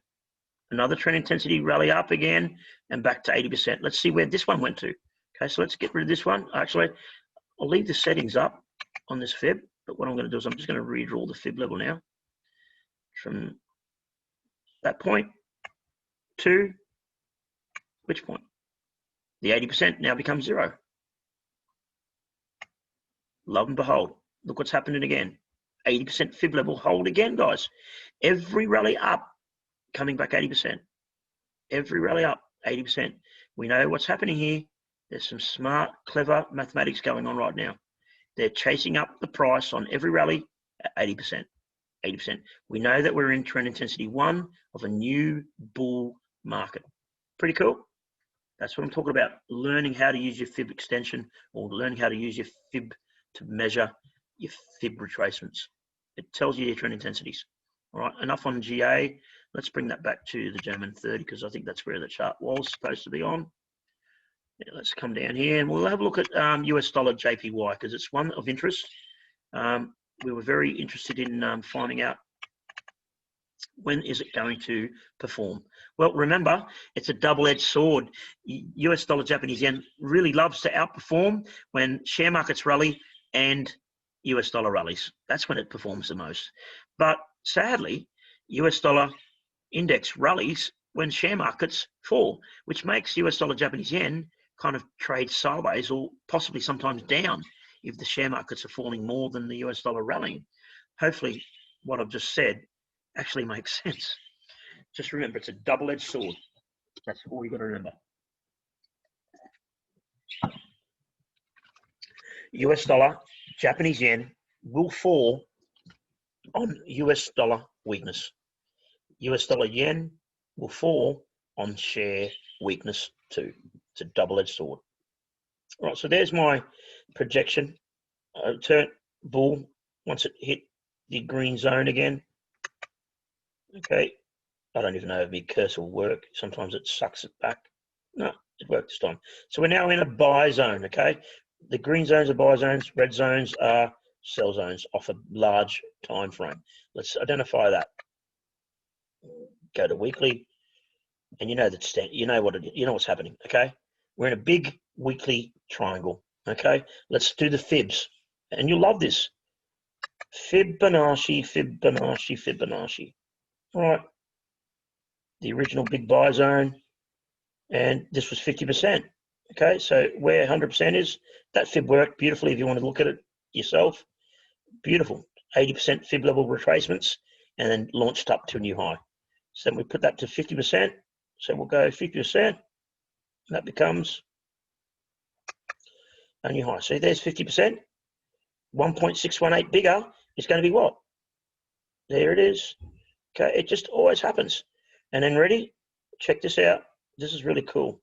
Another trend intensity rally up again and back to 80%. Let's see where this one went to. Okay, so let's get rid of this one. Actually, I'll leave the settings up on this fib, but what I'm going to do is I'm just going to redraw the fib level now. from that point to which point? The 80% now becomes 0. Lo and behold, look what's happening again. 80% fib level hold again, guys. Every rally up, coming back 80%. Every rally up, 80%. We know what's happening here. There's some smart, clever mathematics going on right now. They're chasing up the price on every rally at 80%. 80%. We know that we're in trend intensity 1 of a new bull market. Pretty cool. That's what I'm talking about. Learning how to use your fib extension, or learning how to use your fib to measure your fib retracements. It tells you your trend intensities. All right, enough on GA. Let's bring that back to the German 30, because I think that's where the chart was supposed to be on. Yeah, let's come down here and we'll have a look at US dollar JPY, because it's one of interest. We were very interested in finding out when is it going to perform. Well, remember, it's a double-edged sword. US dollar Japanese yen really loves to outperform when share markets rally and US dollar rallies. That's when it performs the most. But sadly, US dollar index rallies when share markets fall, which makes US dollar Japanese yen kind of trade sideways, or possibly sometimes down if the share markets are falling more than the US dollar rallying. Hopefully what I've just said actually makes sense. Just remember, it's a double-edged sword. That's all you've got to remember. US dollar Japanese yen will fall on US dollar weakness. US dollar yen will fall on share weakness too. It's a double-edged sword. All right, so there's my projection. Turn bull once it hit the green zone again. Okay, I don't even know if the cursor will work. Sometimes it sucks it back. No, it worked this time. So we're now in a buy zone, okay? The green zones are buy zones, red zones are sell zones off a large time frame. Let's identify that. Go to weekly, and you know that you know what's happening, okay? We're in a big weekly triangle, okay? Let's do the fibs, and you'll love this. Fibonacci, Fibonacci, Fibonacci. All right, the original big buy zone, and this was 50%. Okay, so where 100% is, that fib worked beautifully if you want to look at it yourself. Beautiful, 80% fib level retracements, and then launched up to a new high. So then we put that to 50%. So we'll go 50%, and that becomes a new high. So there's 50%. 1.618 bigger is going to be what? There it is. Okay, it just always happens. And then ready? Check this out. This is really cool.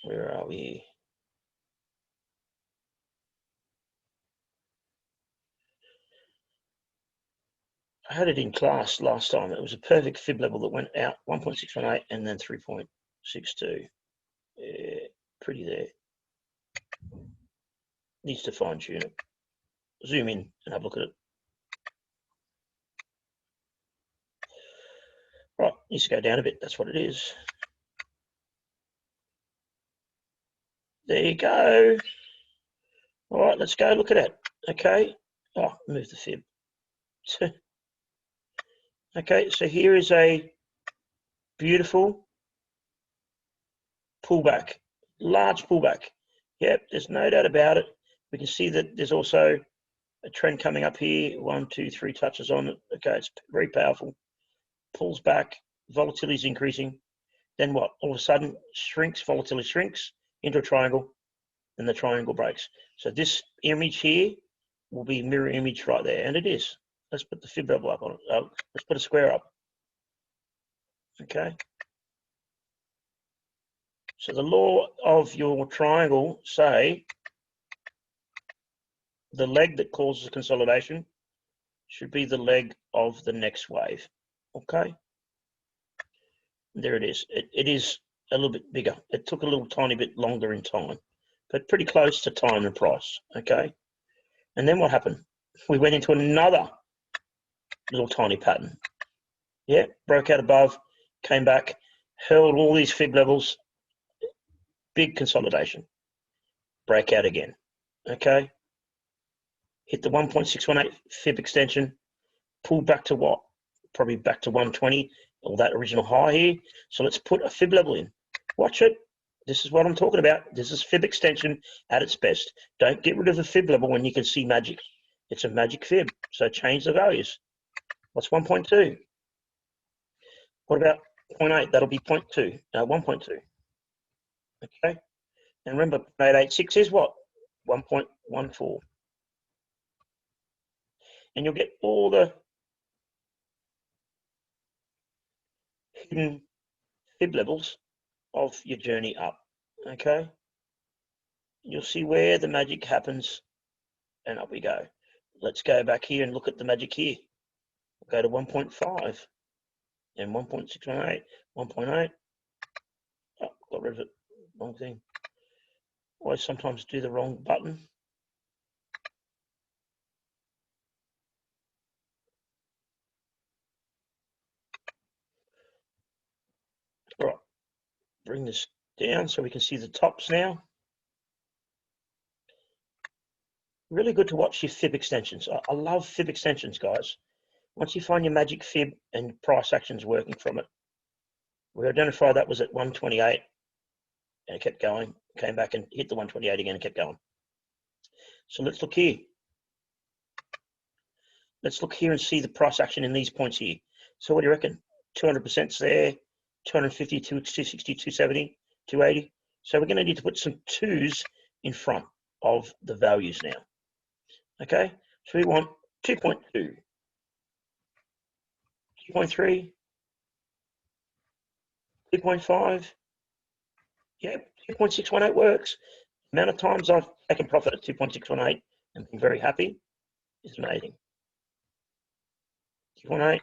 Where are we? I had it in class last time. It was a perfect fib level that went out 1.618 and then 3.62. Yeah, pretty there. Needs to fine tune it. Zoom in and have a look at it. Right, needs to go down a bit. That's what it is. There you go. All right, let's go look at it. Okay. Oh, move the fib. Okay, so here is a beautiful pullback, large pullback. Yep, there's no doubt about it. We can see that there's also a trend coming up here. 1, 2, 3 touches on it. Okay, it's very powerful. Pulls back, volatility is increasing. Then what? All of a sudden, shrinks, volatility shrinks into a triangle, and the triangle breaks. So this image here will be mirror image right there, and it is. Let's put the fib level up on it. Let's put a square up. Okay. So the law of your triangle say the leg that causes consolidation should be the leg of the next wave. Okay. There it is. It is a little bit bigger. It took a little tiny bit longer in time, but pretty close to time and price. Okay. And then what happened? We went into another little tiny pattern. Yeah, broke out above, came back, held all these fib levels, big consolidation, break out again, okay? Hit the 1.618 fib extension, pull back to what? Probably back to 120, or that original high here. So let's put a fib level in. Watch it. This is what I'm talking about. This is fib extension at its best. Don't get rid of the fib level when you can see magic. It's a magic fib, so change the values. What's 1.2? What about 0.8? That'll be 0.2, 1.2. Okay, and remember 0.886 is what? 1.14. And you'll get all the hidden fib levels of your journey up. Okay, you'll see where the magic happens, and up we go. Let's go back here and look at the magic here. We'll go to 1.5 and 1.618, 1.8. Oh, got rid of it. Wrong thing. Always sometimes do the wrong button. All right, bring this down so we can see the tops now. Really good to watch your fib extensions. I love fib extensions, guys. Once you find your magic fib and price actions working from it, we identified that was at 128 and it kept going, came back and hit the 128 again and kept going. So let's look here. Let's look here and see the price action in these points here. So what do you reckon? 200%'s there, 250, 260, 270, 280. So we're going to need to put some twos in front of the values now. Okay, so we want 2.2, 2.3, 2.5. Yep, 2.618 works. The amount of times I've taken profit at 2.618 and been very happy is amazing. 2.8,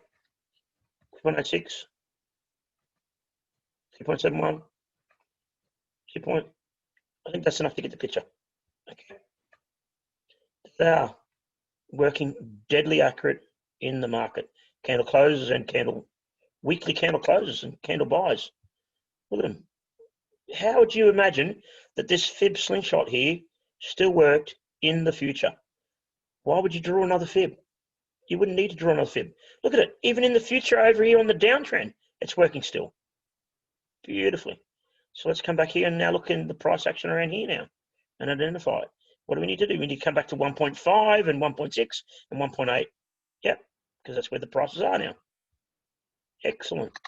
2.86, 2.71, 2. I think that's enough to get the picture. Okay. They are working deadly accurate in the market. Candle closes and weekly candle closes and candle buys. Look at them. How would you imagine that this fib slingshot here still worked in the future? Why would you draw another fib? You wouldn't need to draw another fib. Look at it. Even in the future over here on the downtrend, it's working still. Beautifully. So let's come back here and now look in the price action around here now and identify it. What do we need to do? We need to come back to 1.5 and 1.6 and 1.8. Yep, because that's where the prices are now. Excellent.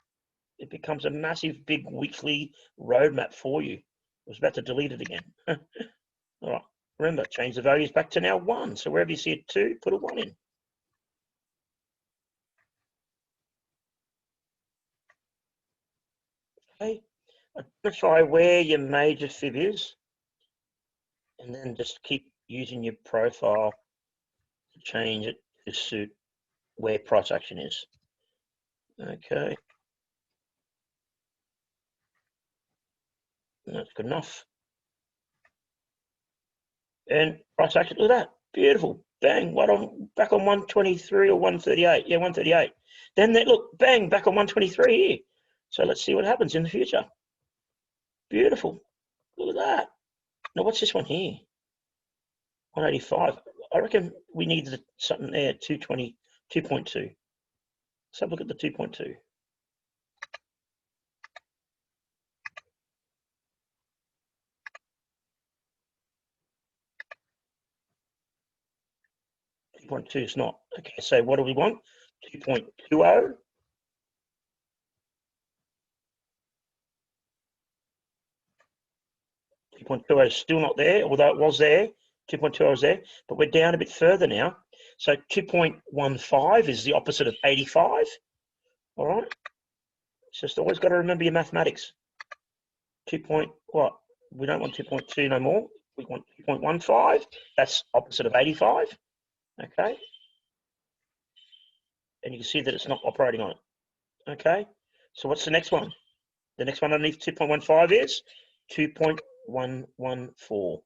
It becomes a massive, big weekly roadmap for you. I was about to delete it again. All right. Remember, change the values back to now 1. So wherever you see a 2, put a 1 in. Okay. Identify where your major fib is, and then just keep using your profile to change it to suit where price action is. Okay. That's good enough. And price action, look at that. Beautiful. Bang, back on 123 or 138. Yeah, 138. Then look, bang, back on 123 here. So let's see what happens in the future. Beautiful. Look at that. Now what's this one here? 185. I reckon we need something there, 220, 2.2. Let's have a look at the 2.2. Is not. Okay, so what do we want? 2.20. 2.20 is still not there, although it was there. 2.20 was there, but we're down a bit further now. So 2.15 is the opposite of 85. All right. It's just always got to remember your mathematics. 2. What? We don't want 2.2 no more. We want 2.15. That's opposite of 85. Okay. And you can see that it's not operating on it. Okay. So what's the next one? The next one underneath 2.15 is 2.114.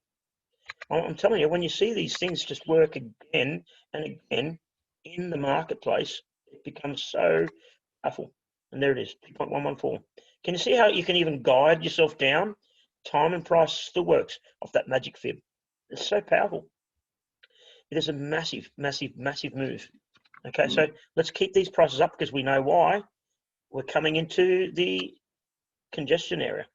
I'm telling you, when you see these things just work again and again in the marketplace, it becomes so powerful. And there it is, 2.114. Can you see how you can even guide yourself down time and price still works off that magic fib. It's so powerful. It is a massive, massive, massive move. Okay, so let's keep these prices up because we know why. We're coming into the congestion area.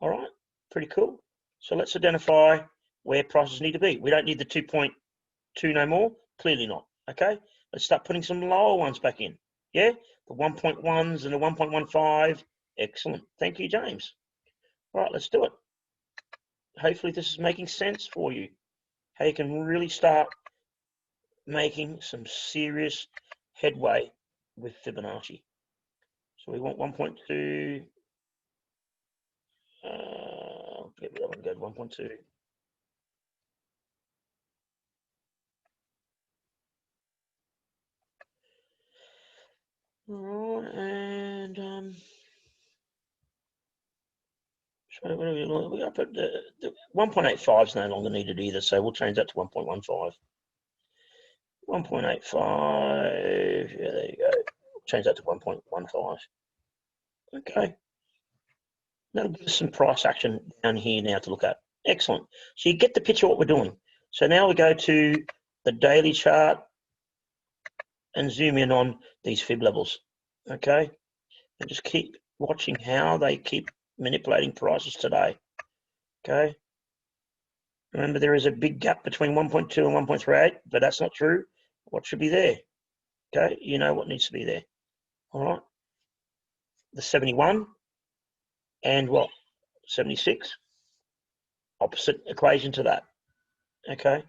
All right, pretty cool. So let's identify where prices need to be. We don't need the 2.2 no more, clearly not. Okay, let's start putting some lower ones back in. Yeah, the 1.1s and the 1.15. Excellent. Thank you, James. All right, let's do it. Hopefully this is making sense for you. How you can really start making some serious headway with Fibonacci. So we want 1.2. Get rid of that one, go to 1.2. All right, and so what are we got? Put the 1.85 is no longer needed either, so we'll change that to 1.15. 1.85. Yeah, there you go. Change that to 1.15. Okay. That'll give us some price action down here now to look at. Excellent. So you get the picture of what we're doing. So now we go to the daily chart and zoom in on these fib levels. Okay. And just keep watching how they keep manipulating prices today. Okay. Remember, there is a big gap between 1.2 and 1.38, but that's not true. What should be there? Okay. You know what needs to be there. All right. The 71 and what? 76. Opposite equation to that. Okay.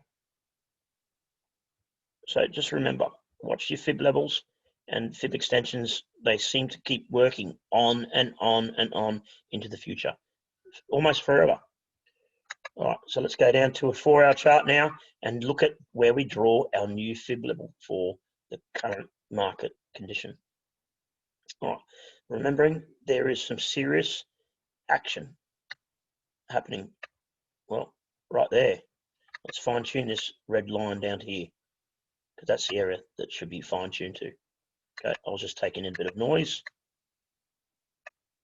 So just remember, watch your fib levels and fib extensions. They seem to keep working on and on and on into the future, almost forever. All right, so let's go down to a 4-hour chart now and look at where we draw our new fib level for the current market condition. All right, remembering there is some serious action happening. Well, right there. Let's fine tune this red line down to here, because that's the area that should be fine tuned to. Okay, I was just taking in a bit of noise.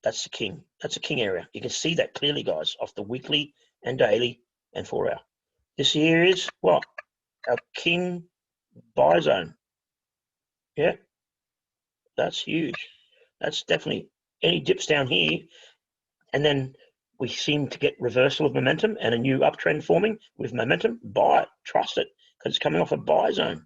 That's the king. That's a king area. You can see that clearly, guys, off the weekly and daily and 4-hour. This here is what? Our king buy zone. Yeah, that's huge. That's definitely any dips down here, and then we seem to get reversal of momentum and a new uptrend forming with momentum. Buy it, trust it, because it's coming off a buy zone.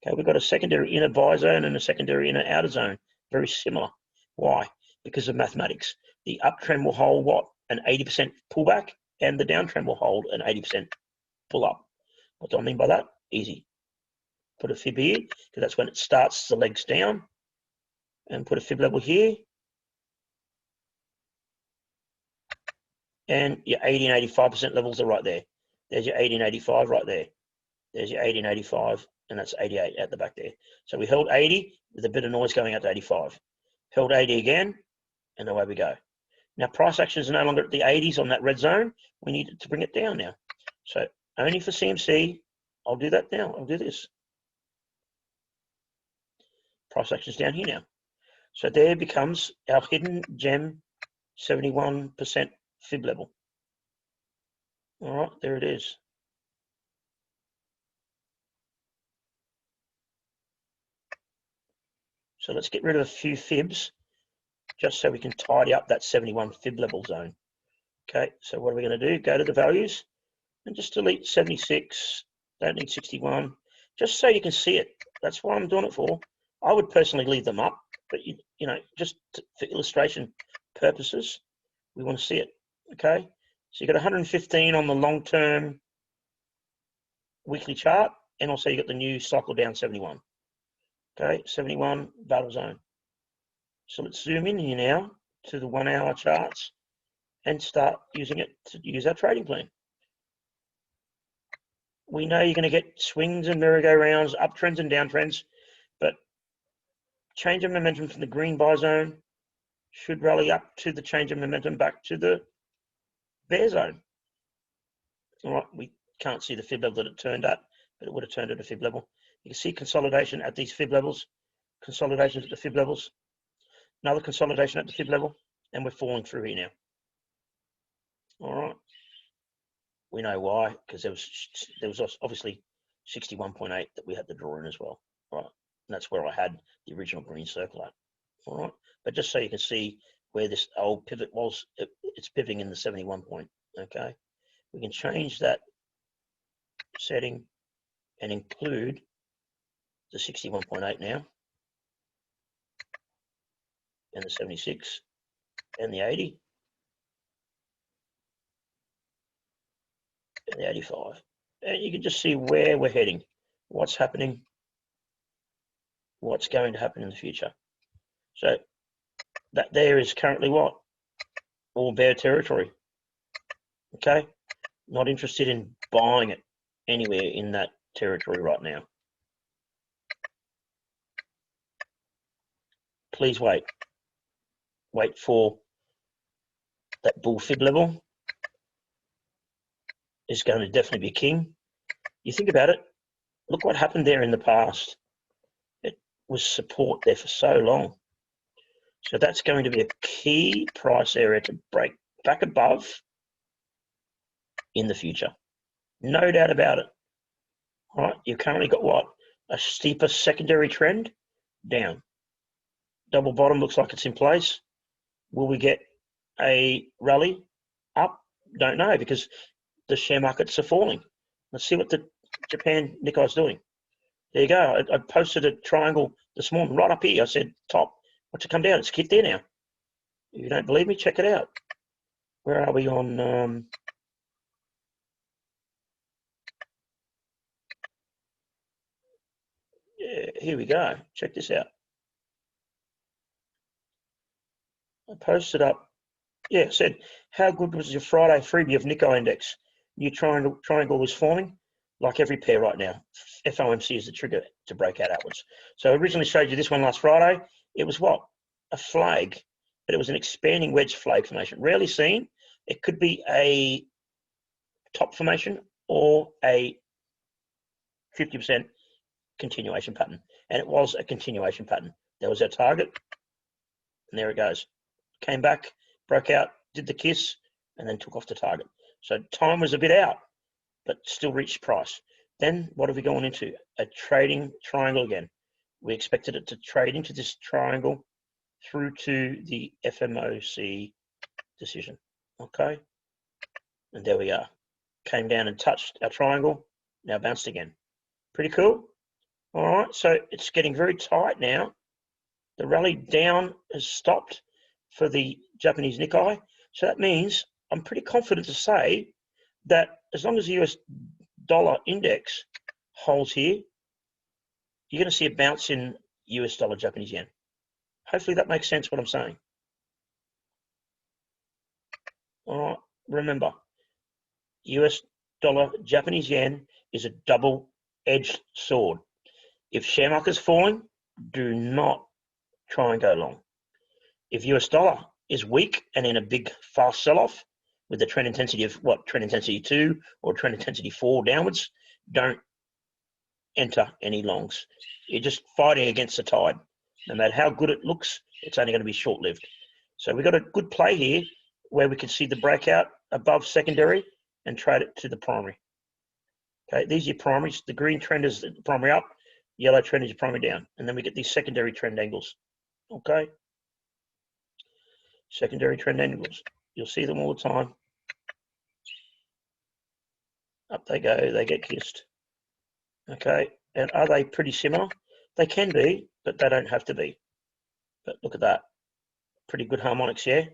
Okay, we've got a secondary inner buy zone and a secondary inner outer zone. Very similar. Why? Because of mathematics. The uptrend will hold what? An 80% pullback, and the downtrend will hold an 80% pull up. What do I mean by that? Easy. Put a fib here, because that's when it starts the legs down. And put a fib level here. And your 80 and 85% levels are right there. There's your 80 and 85 right there. There's your 80 and 85, and that's 88 at the back there. So we held 80 with a bit of noise going out to 85. Held 80 again, and away we go. Now price action is no longer at the 80s on that red zone. We need to bring it down now. So only for CMC, I'll do that now. I'll do this. Price action is down here now. So there becomes our hidden gem 71% fib level. All right, there it is. So let's get rid of a few fibs just so we can tidy up that 71 fib level zone. Okay, so what are we going to do? Go to the values and just delete 76. Don't need 61, just so you can see it. That's why I'm doing it for. I would personally leave them up, but you know, just for illustration purposes, we want to see it. Okay, so you got 115 on the long-term weekly chart, and also you got the new cycle down 71. Okay, 71 battle zone. So let's zoom in here now to the 1-hour charts and start using it to use our trading plan. We know you're going to get swings and merry-go-rounds, uptrends and downtrends, but change of momentum from the green buy zone should rally up to the change of momentum back to the bear zone. All right, we can't see the fib level that it turned at, but it would have turned at a fib level. You can see consolidation at these fib levels, consolidations at the fib levels, another consolidation at the fib level, and we're falling through here now. All right. We know why, because there was obviously 61.8 that we had to draw in as well. Right. And that's where I had the original green circle at. All right. But just so you can see where this old pivot was, it's pivoting in the 71 point. Okay. We can change that setting and include the 61.8 now, and the 76, and the 80, and the 85. And you can just see where we're heading, what's happening, what's going to happen in the future. So that there is currently what? All bear territory. Okay? Not interested in buying it anywhere in that territory right now. Please wait. Wait for that bull fib level. Is going to definitely be king. You think about it, look what happened there in the past. It was support there for so long. So that's going to be a key price area to break back above in the future. No doubt about it. All right, you've currently got what? A steeper secondary trend down. Double bottom looks like it's in place. Will we get a rally up? Don't know, because the share markets are falling. Let's see what the Japan Nikkei is doing. There you go. I posted a triangle this morning right up here. I said, top, watch it come down. It's hit there now. If you don't believe me, check it out. Where are we on? Yeah, here we go. Check this out. I posted up. Yeah, it said, how good was your Friday freebie of Nikkei index? New triangle was forming, like every pair right now. FOMC is the trigger to break out outwards. So I originally showed you this one last Friday. It was what? A flag, but it was an expanding wedge flag formation. Rarely seen. It could be a top formation or a 50% continuation pattern. And it was a continuation pattern. That was our target. And there it goes. Came back, broke out, did the kiss, and then took off the target. So time was a bit out, but still reached price. Then what are we going into? A trading triangle again. We expected it to trade into this triangle through to the FOMC decision. Okay. And there we are. Came down and touched our triangle. Now bounced again. Pretty cool. All right. So it's getting very tight now. The rally down has stopped for the Japanese Nikkei. So that means I'm pretty confident to say that as long as the US dollar index holds here, you're going to see a bounce in US dollar Japanese yen. Hopefully that makes sense what I'm saying. All right, remember, US dollar Japanese yen is a double-edged sword. If share market is falling, do not try and go long. If US dollar is weak and in a big fast sell-off with the trend intensity of what, trend intensity 2 or trend intensity 4 downwards, don't enter any longs. You're just fighting against the tide. No matter how good it looks, it's only going to be short-lived. So we've got a good play here where we can see the breakout above secondary and trade it to the primary. Okay, these are your primaries. The green trend is the primary up, yellow trend is your primary down, and then we get these secondary trend angles. Okay, secondary trend angles. You'll see them all the time. Up they go, they get kissed. Okay, and are they pretty similar? They can be, but they don't have to be. But look at that. Pretty good harmonics here.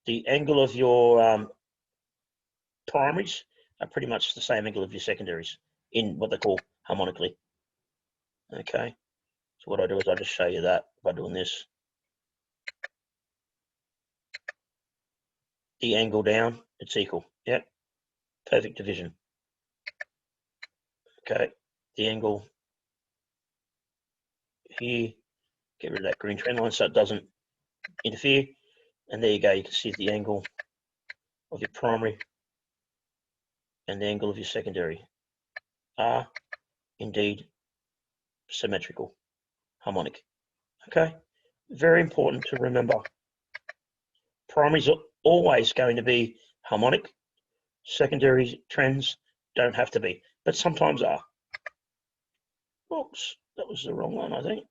The angle of your primaries are pretty much the same angle of your secondaries in what they call harmonically. Okay, so what I do is I just show you that by doing this. The angle down, it's equal. Yep, perfect division. Okay, the angle here, get rid of that green trend line so it doesn't interfere. And there you go, you can see the angle of your primary and the angle of your secondary are indeed symmetrical, harmonic. Okay, very important to remember. Primaries always going to be harmonic. Secondary trends don't have to be, but sometimes are. Oops, that was the wrong one, I think.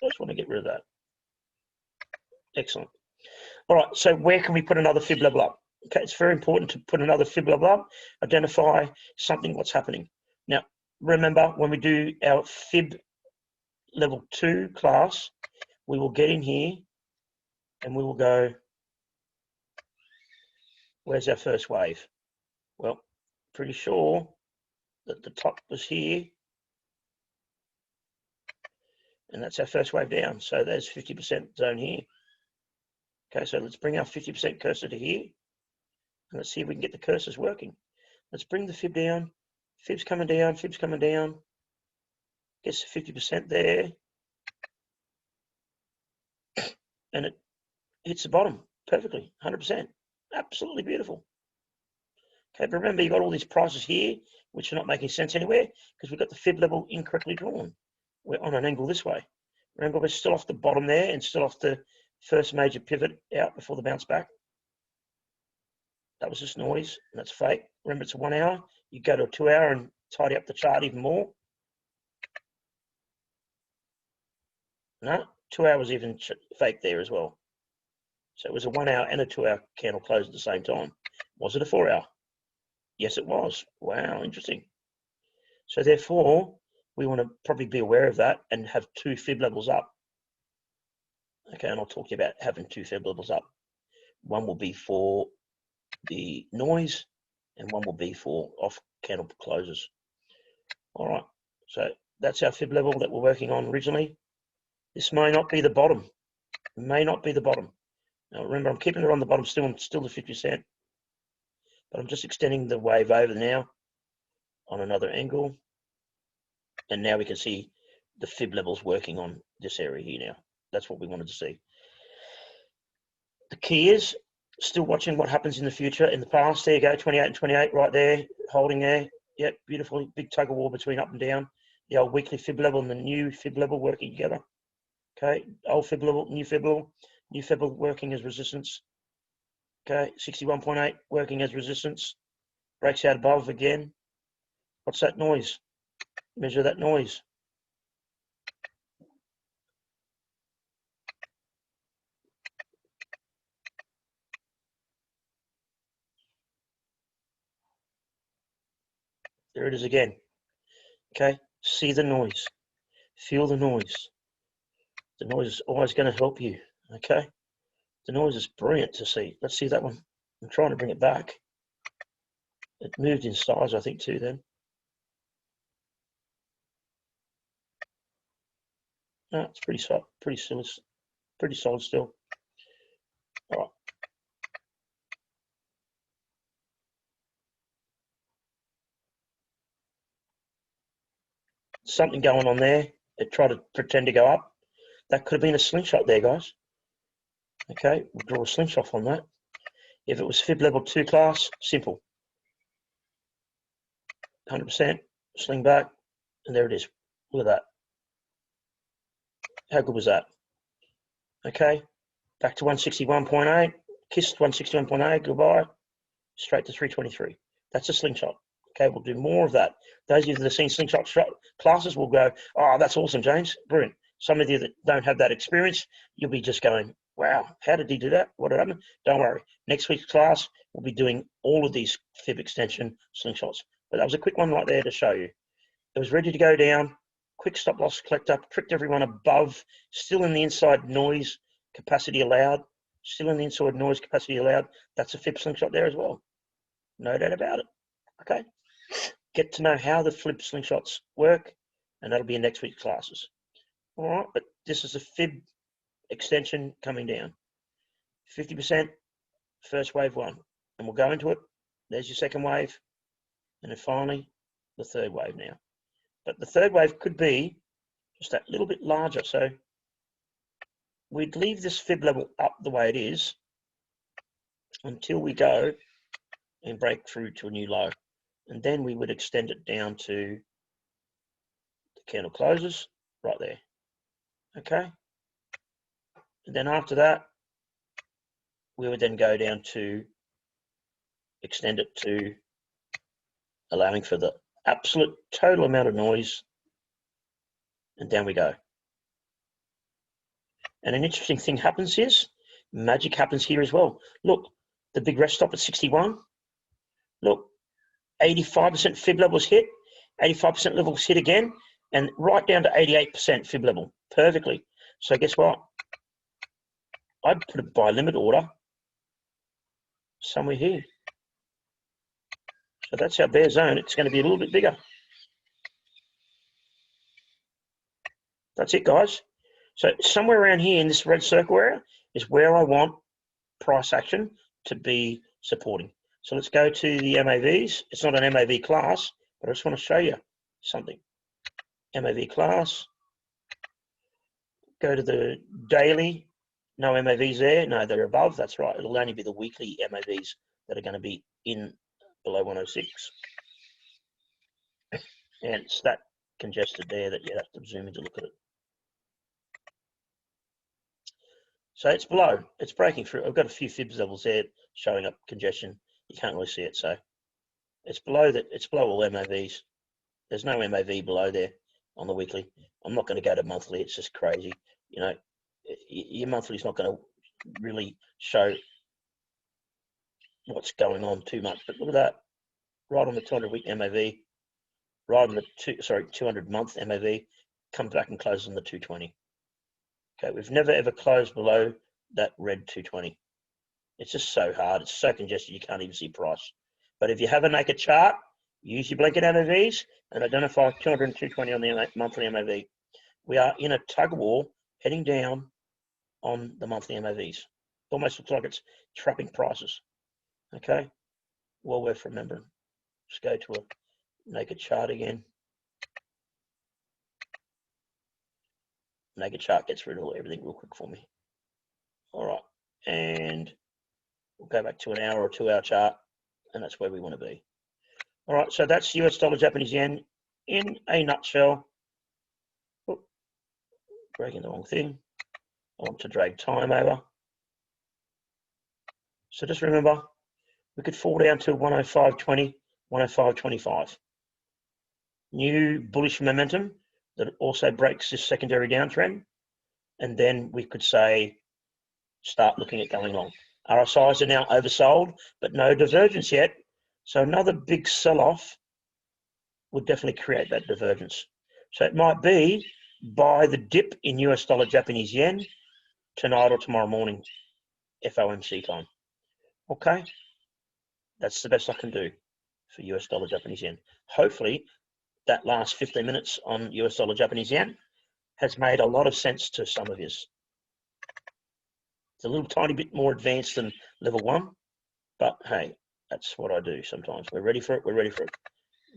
I just want to get rid of that. Excellent. All right, so where can we put another fib level up? Okay, it's very important to put another fib level up, identify something, what's happening. Now, remember, when we do our fib level 2 class, we will get in here and we will go, where's our first wave? Well, pretty sure that the top was here, and that's our first wave down. So there's 50% zone here. Okay, so let's bring our 50% cursor to here, and let's see if we can get the cursors working. Let's bring the fib down. Fib's coming down, fib's coming down. Gets to 50% there, and it hits the bottom perfectly, 100%. Absolutely beautiful. Okay, but remember, you've got all these prices here, which are not making sense anywhere, because we've got the fib level incorrectly drawn. We're on an angle this way. Remember, we're still off the bottom there and still off the first major pivot out before the bounce back. That was just noise, and that's fake. Remember, it's a 1 hour. You go to a 2 hour and tidy up the chart even more. No, 2 hours even fake there as well. So it was a 1 hour and a 2 hour candle closed at the same time. Was it a 4 hour? Yes, it was. Wow, interesting. So therefore, we want to probably be aware of that and have 2 fib levels up. Okay, and I'll talk to you about having 2 fib levels up. One will be for the noise, and one will be for off candle closes. All right, so that's our fib level that we're working on originally. This may not be the bottom. It may not be the bottom. Now remember, I'm keeping it on the bottom still the 50%, but I'm just extending the wave over now on another angle, and now we can see the fib levels working on this area here now. That's what we wanted to see. The key is still watching what happens in the future. In the past, there you go, 28 and 28 right there, holding there. Yep, beautiful, big tug of war between up and down. The old weekly fib level and the new fib level working together. Okay, old fib level, new fib level working as resistance. Okay, 61.8 working as resistance. Breaks out above again. What's that noise? Measure that noise. There it is again. Okay, see the noise. Feel the noise. The noise is always going to help you. Okay, the noise is brilliant to see. Let's see that one. I'm trying to bring it back. It moved in size, I think, too then. No, it's pretty solid, pretty solid still. All right. Something going on there. It tried to pretend to go up. That could have been a slingshot there, guys. Okay, we'll draw a slingshot on that. If it was fib level 2 class, simple. 100%, sling back, and there it is. Look at that. How good was that? Okay, back to 161.8, kissed 161.8, goodbye, straight to 323. That's a slingshot. Okay, we'll do more of that. Those of you that have seen slingshot classes will go, oh, that's awesome, James, brilliant. Some of you that don't have that experience, you'll be just going, wow, how did he do that? What happened? Don't worry. Next week's class, we'll be doing all of these fib extension slingshots. But that was a quick one right there to show you. It was ready to go down. Quick stop loss collect up, tricked everyone above, still in the inside noise capacity allowed. Still in the inside noise capacity allowed. That's a fib slingshot there as well. No doubt about it. Okay. Get to know how the flip slingshots work, and that'll be in next week's classes. All right, but this is a fib extension coming down. 50%, first wave 1. And we'll go into it. There's your second wave. And then finally, the third wave now. But the third wave could be just that little bit larger. So we'd leave this fib level up the way it is until we go and break through to a new low. And then we would extend it down to the candle closes right there. Okay. And then after that, we would then go down to extend it to allowing for the absolute total amount of noise, and down we go. And an interesting thing happens is, magic happens here as well. Look, the big rest stop at 61. Look, 85% fib levels hit, 85% levels hit again, and right down to 88% fib level, perfectly. So guess what? I'd put a buy limit order somewhere here. So that's our bear zone. It's going to be a little bit bigger. That's it, guys. So somewhere around here in this red circle area is where I want price action to be supporting. So let's go to the MAVs. It's not an MAV class, but I just want to show you something. MAV class. Go to the daily. No MAVs there. No, they're above. That's right. It'll only be the weekly MAVs that are going to be in below 106. And it's that congested there that you have to zoom in to look at it. So it's below. It's breaking through. I've got a few fibs levels there showing up congestion. You can't really see it. So it's below that. It's below all MAVs. There's no MAV below there on the weekly. I'm not going to go to monthly. It's just crazy. You know, your monthly is not going to really show what's going on too much. But look at that, right on the 200-week MAV, right on the 200-month MAV, comes back and closes on the 220. Okay, we've never ever closed below that red 220. It's just so hard. It's so congested you can't even see price. But if you have a naked chart, use your blanket MAVs and identify 200 and 220 on the monthly MAV. We are in a tug of war heading down on the monthly MAVs. Almost looks like it's trapping prices. Okay, well worth remembering. Let's go to a naked chart again. Naked chart gets rid of everything real quick for me. All right, and we'll go back to an hour or 2 hour chart, and that's where we want to be. All right, so that's US dollar, Japanese yen in a nutshell. Oh, breaking the wrong thing. I want to drag time over. So just remember, we could fall down to 105.20, 105.25. New bullish momentum that also breaks this secondary downtrend. And then we could say, start looking at going long. RSIs are now oversold, but no divergence yet. So another big sell-off would definitely create that divergence. So it might be buy the dip in US dollar, Japanese yen tonight or tomorrow morning, FOMC time. Okay, that's the best I can do for US dollar, Japanese yen. Hopefully that last 15 minutes on US dollar, Japanese yen has made a lot of sense to some of you. It's a little tiny bit more advanced than level 1, but hey, that's what I do sometimes. We're ready for it. We're ready for it.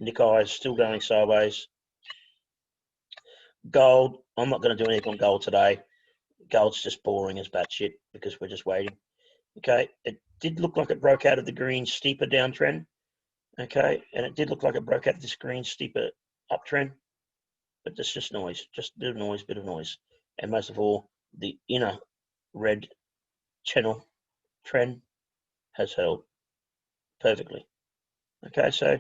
Nikkei is still going sideways. Gold, I'm not going to do anything on gold today. Gold's just boring as batshit because we're just waiting. Okay, it did look like it broke out of the green steeper downtrend. Okay, and it did look like it broke out of this green steeper uptrend, but that's just noise, just a bit of noise. And most of all, the inner red channel trend has held perfectly. Okay, so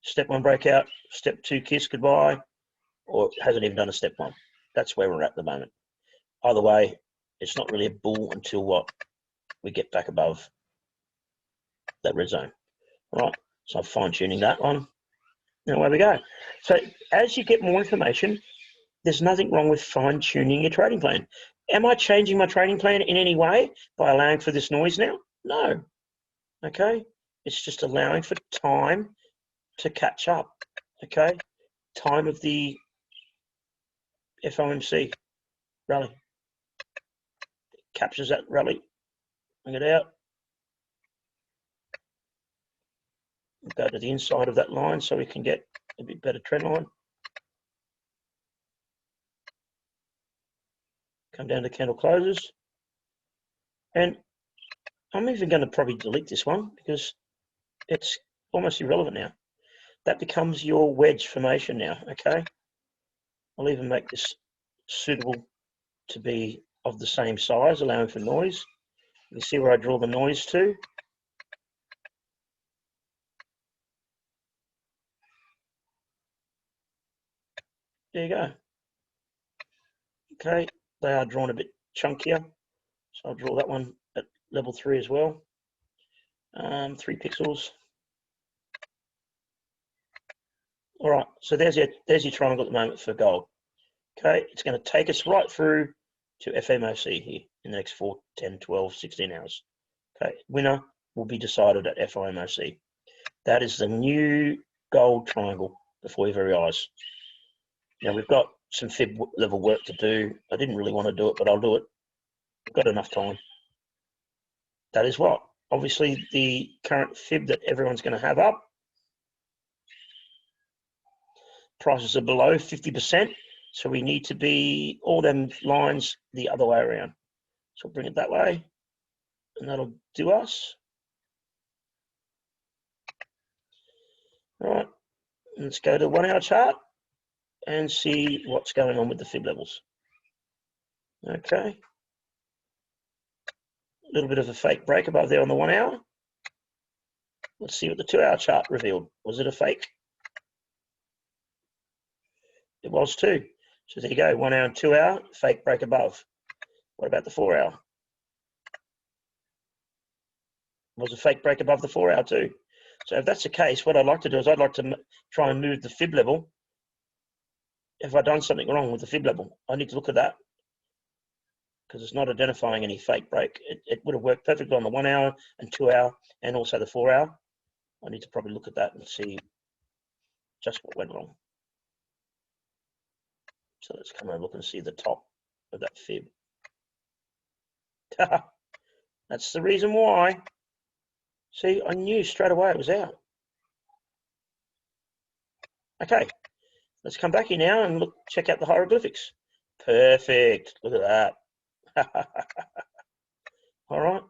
step 1 breakout, step 2 kiss goodbye, or it hasn't even done a step 1. That's where we're at the moment. Either way, it's not really a bull until what? We get back above that red zone. All right, so I'm fine-tuning that one. And away we go. So as you get more information, there's nothing wrong with fine-tuning your trading plan. Am I changing my trading plan in any way by allowing for this noise now? No. Okay, it's just allowing for time to catch up. Okay, time of the FOMC rally. Captures that rally. Bring it out. Go to the inside of that line so we can get a bit better trend line. Come down to candle closes. And I'm even going to probably delete this one because it's almost irrelevant now. That becomes your wedge formation now, okay? I'll even make this suitable to be of the same size, allowing for noise. You see where I draw the noise to? There you go. Okay, they are drawn a bit chunkier, so I'll draw that one at level 3 as well. 3 pixels. All right, so there's your triangle at the moment for gold. Okay, it's going to take us right through to FOMC here in the next 4, 10, 12, 16 hours. Okay, winner will be decided at FOMC. That is the new gold triangle before your very eyes. Now we've got some fib level work to do. I didn't really want to do it, but I'll do it. We've got enough time. That is what? Obviously the current fib that everyone's going to have up. Prices are below 50%, so we need to be all them lines the other way around. So we'll bring it that way, and that'll do us. All right, let's go to the 1 hour chart and see what's going on with the fib levels. Okay. A little bit of a fake break above there on the 1 hour. Let's see what the 2 hour chart revealed. Was it a fake? It was too. So there you go, 1 hour and 2 hour, fake break above. What about the 4 hour? Was a fake break above the 4 hour too. So if that's the case, what I'd like to do is I'd like to try and move the fib level. Have I done something wrong with the fib level? I need to look at that because it's not identifying any fake break. It would have worked perfectly on the 1 hour and 2 hour and also the 4 hour. I need to probably look at that and see just what went wrong. So let's come and look and see the top of that fib. That's the reason why. See, I knew straight away it was out. Okay, let's come back here now and look, check out the hieroglyphics. Perfect, look at that. All right.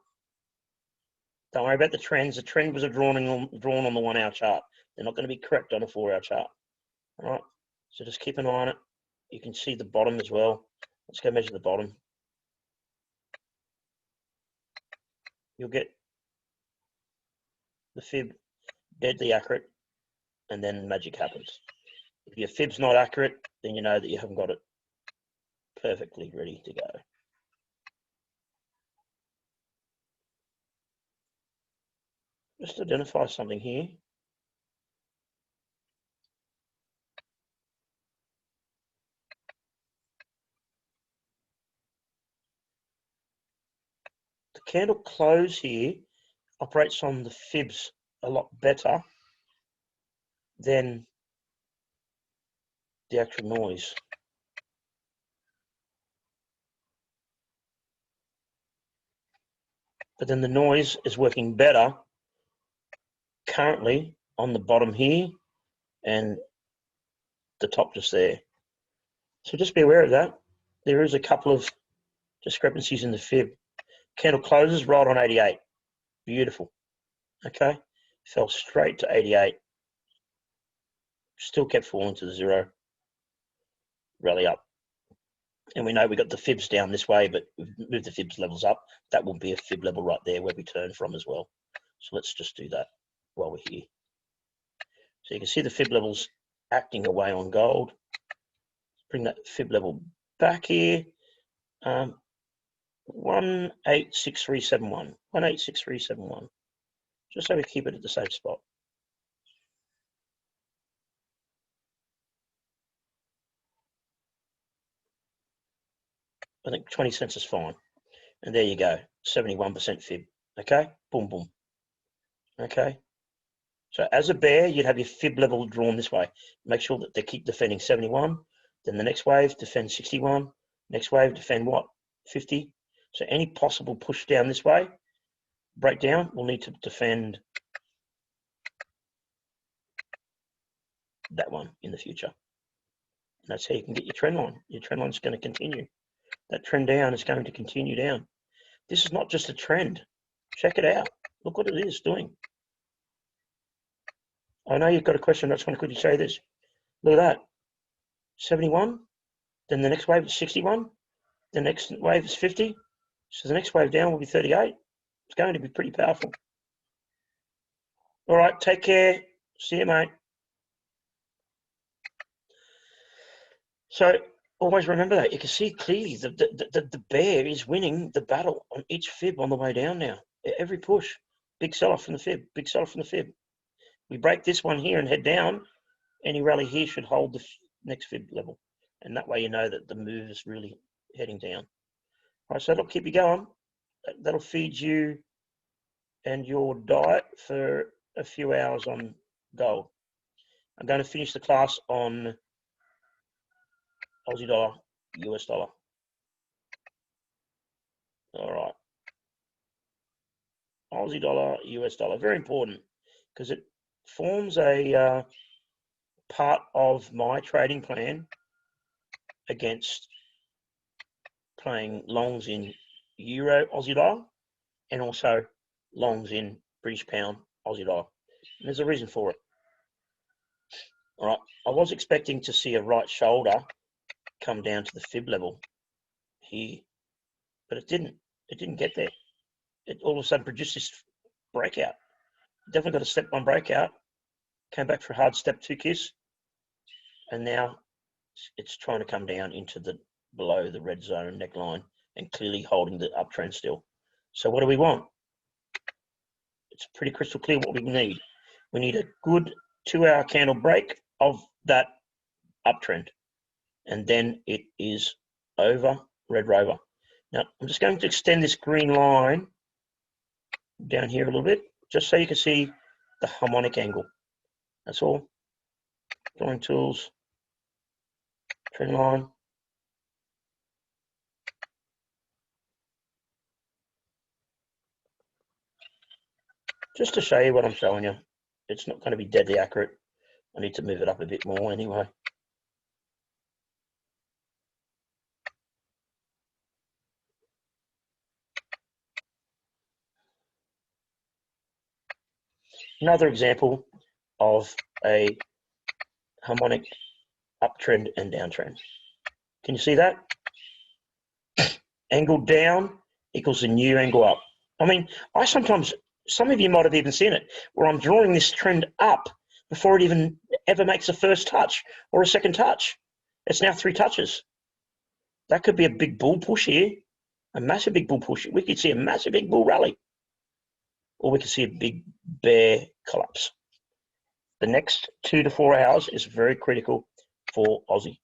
Don't worry about the trends. The trend was drawn on the 1 hour chart. They're not going to be correct on a 4 hour chart. All right, so just keep an eye on it. You can see the bottom as well. Let's go measure the bottom. You'll get the fib deadly accurate, and then magic happens. If your fib's not accurate, then you know that you haven't got it perfectly ready to go. Just identify something here. The candle close here operates on the fibs a lot better than the actual noise. But then the noise is working better currently on the bottom here and the top just there. So just be aware of that. There is a couple of discrepancies in the fib. Candle closes right on 88. Beautiful. Okay. Fell straight to 88. Still kept falling to the 0. Rally up. And we know we got the fibs down this way, but we've moved the fibs levels up. That will be a fib level right there where we turn from as well. So let's just do that while we're here. So you can see the fib levels acting away on gold. Bring that fib level back here. 186371. 186371. Just so we keep it at the same spot. I think 20 cents is fine. And there you go, 71% fib. Okay, boom, boom. Okay. So as a bear, you'd have your fib level drawn this way. Make sure that they keep defending 71. Then the next wave, defend 61. Next wave, defend what? 50. So any possible push down this way, breakdown, we'll need to defend that one in the future. And that's how you can get your trend line. Your trend line is going to continue. That trend down is going to continue down. This is not just a trend. Check it out. Look what it is doing. I know you've got a question. I just want to quickly show you this. Look at that. 71. Then the next wave is 61. The next wave is 50. So the next wave down will be 38. It's going to be pretty powerful. All right, take care. See you, mate. So always remember that. You can see clearly the bear is winning the battle on each fib on the way down now. Every push, big sell-off from the fib, big sell-off from the fib. We break this one here and head down. Any rally here should hold the next fib level. And that way you know that the move is really heading down. All right, so that'll keep you going. That'll feed you and your diet for a few hours on gold. I'm going to finish the class on Aussie dollar, US dollar. All right. Aussie dollar, US dollar. Very important because it forms a part of my trading plan against playing longs in Euro, Aussie dollar, and also longs in British pound, Aussie dollar. And there's a reason for it. All right. I was expecting to see a right shoulder come down to the fib level here, but it didn't. It didn't get there. It all of a sudden produced this breakout. Definitely got a step one breakout. Came back for a hard step two kiss, and now it's trying to come down into the below the red zone neckline and clearly holding the uptrend still. So what do we want? It's pretty crystal clear what we need. We need a good 2-hour candle break of that uptrend, and then it is over red rover. Now I'm just going to extend this green line down here a little bit, just so you can see the harmonic angle. That's all. Drawing tools, trend line. Just to show you what I'm showing you. It's not going to be deadly accurate. I need to move it up a bit more anyway. Another example of a harmonic uptrend and downtrend. Can you see that? Angle down equals a new angle up. I mean, I sometimes, some of you might have even seen it, where I'm drawing this trend up before it even ever makes a first touch or a second touch. It's now 3 touches. That could be a big bull push here, a massive big bull push. We could see a massive big bull rally, or we could see a big bear collapse. The next 2 to 4 hours is very critical for Aussie.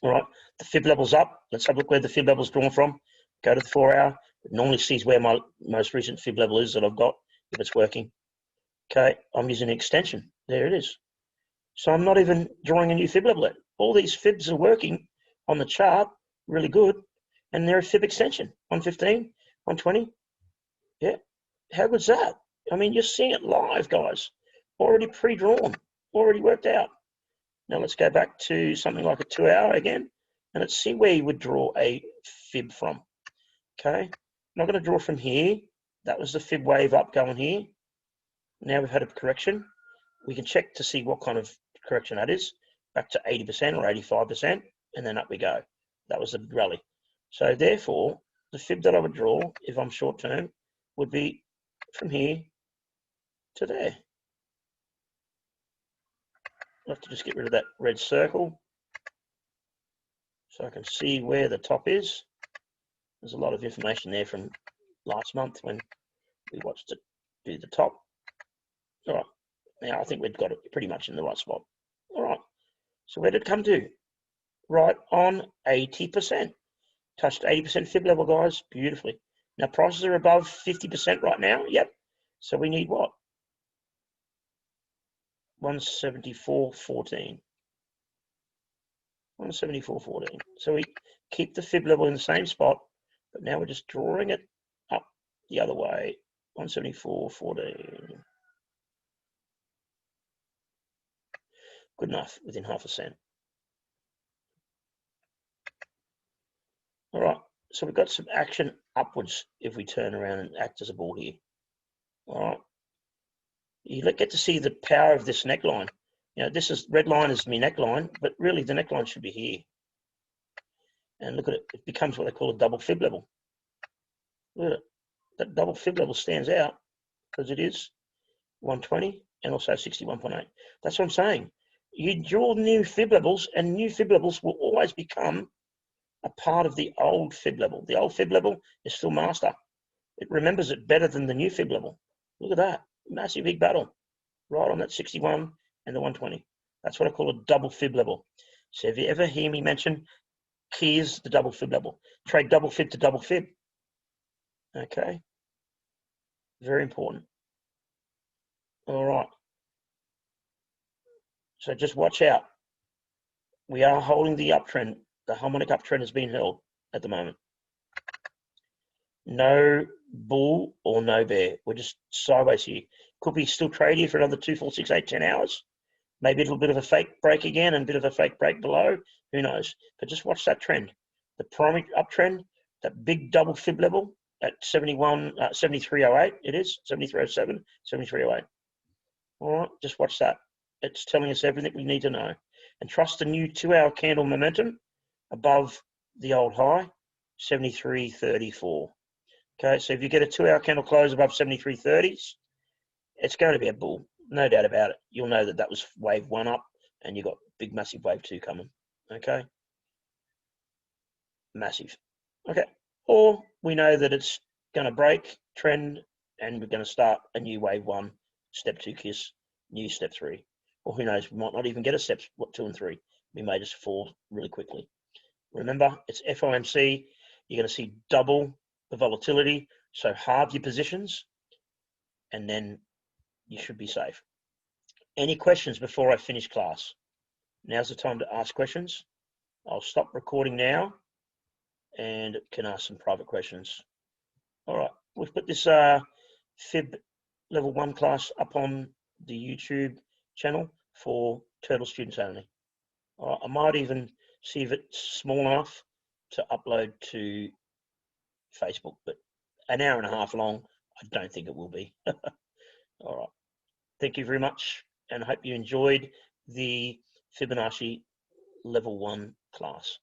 All right, the fib level's up. Let's have a look where the fib level's drawn from. Go to the 4-hour. It normally sees where my most recent fib level is that I've got, if it's working. Okay, I'm using an extension. There it is. So I'm not even drawing a new fib level yet. All these fibs are working on the chart really good, and they're a fib extension. 115, 120. Yeah, how good's that? I mean, you're seeing it live, guys. Already pre-drawn, already worked out. Now let's go back to something like a 2-hour again, and let's see where you would draw a fib from. Okay, I'm not going to draw from here. That was the fib wave up going here. Now we've had a correction. We can check to see what kind of correction that is. Back to 80% or 85%, and then up we go. That was the rally. So therefore, the fib that I would draw, if I'm short term, would be from here to there. I'll have to just get rid of that red circle so I can see where the top is. There's a lot of information there from last month when we watched it do the top. All right, now I think we've got it pretty much in the right spot. All right, so where did it come to? Right on 80%. Touched 80% fib level, guys, beautifully. Now prices are above 50% right now. Yep. So we need what? 174.14. 174.14. So we keep the fib level in the same spot, but now we're just drawing it up the other way. 174.14. Good enough, within half a cent. All right, so we've got some action upwards if we turn around and act as a bull here. All right, you get to see the power of this neckline. You know, this is red line is my neckline, but really the neckline should be here. And look at it, it becomes what they call a double fib level. Look at it, that double fib level stands out because it is 120 and also 61.8. That's what I'm saying. You draw new fib levels, and new fib levels will always become a part of the old fib level. The old fib level is still master. It remembers it better than the new fib level. Look at that. Massive big battle right on that 61 and the 120. That's what I call a double fib level. So if you ever hear me mention keys, the double fib level, trade double fib to double fib. Okay. Very important. All right. So just watch out. We are holding the uptrend. The harmonic uptrend has been held at the moment. No bull or no bear. We're just sideways here. Could be still trade here for another 2, 4, 6, 8, 10 hours. Maybe a little bit of a fake break again and a bit of a fake break below. Who knows? But just watch that trend. The primary uptrend, that big double fib level at 73.08. It is 73.07, 73.08. All right, just watch that. It's telling us everything we need to know. And trust the new 2-hour candle momentum above the old high, 73.34. Okay, so if you get a 2-hour candle close above 73.30s, it's going to be a bull, no doubt about it. You'll know that that was wave 1 up, and you've got big, massive wave 2 coming. Okay, massive. Okay, or we know that it's going to break trend, and we're going to start a new wave 1, step 2 kiss, new step 3. Or who knows, we might not even get a steps 2 and 3. We may just fall really quickly. Remember, it's FOMC. You're going to see double the volatility, so halve your positions, and then you should be safe. Any questions before I finish class? Now's the time to ask questions. I'll stop recording now and can ask some private questions. All right, we've put this FIB level 1 class up on the YouTube channel for Turtle students only. All right, I might even see if it's small enough to upload to Facebook, but an hour and a half long, I don't think it will be. All right. Thank you very much, and I hope you enjoyed the Fibonacci level 1 class.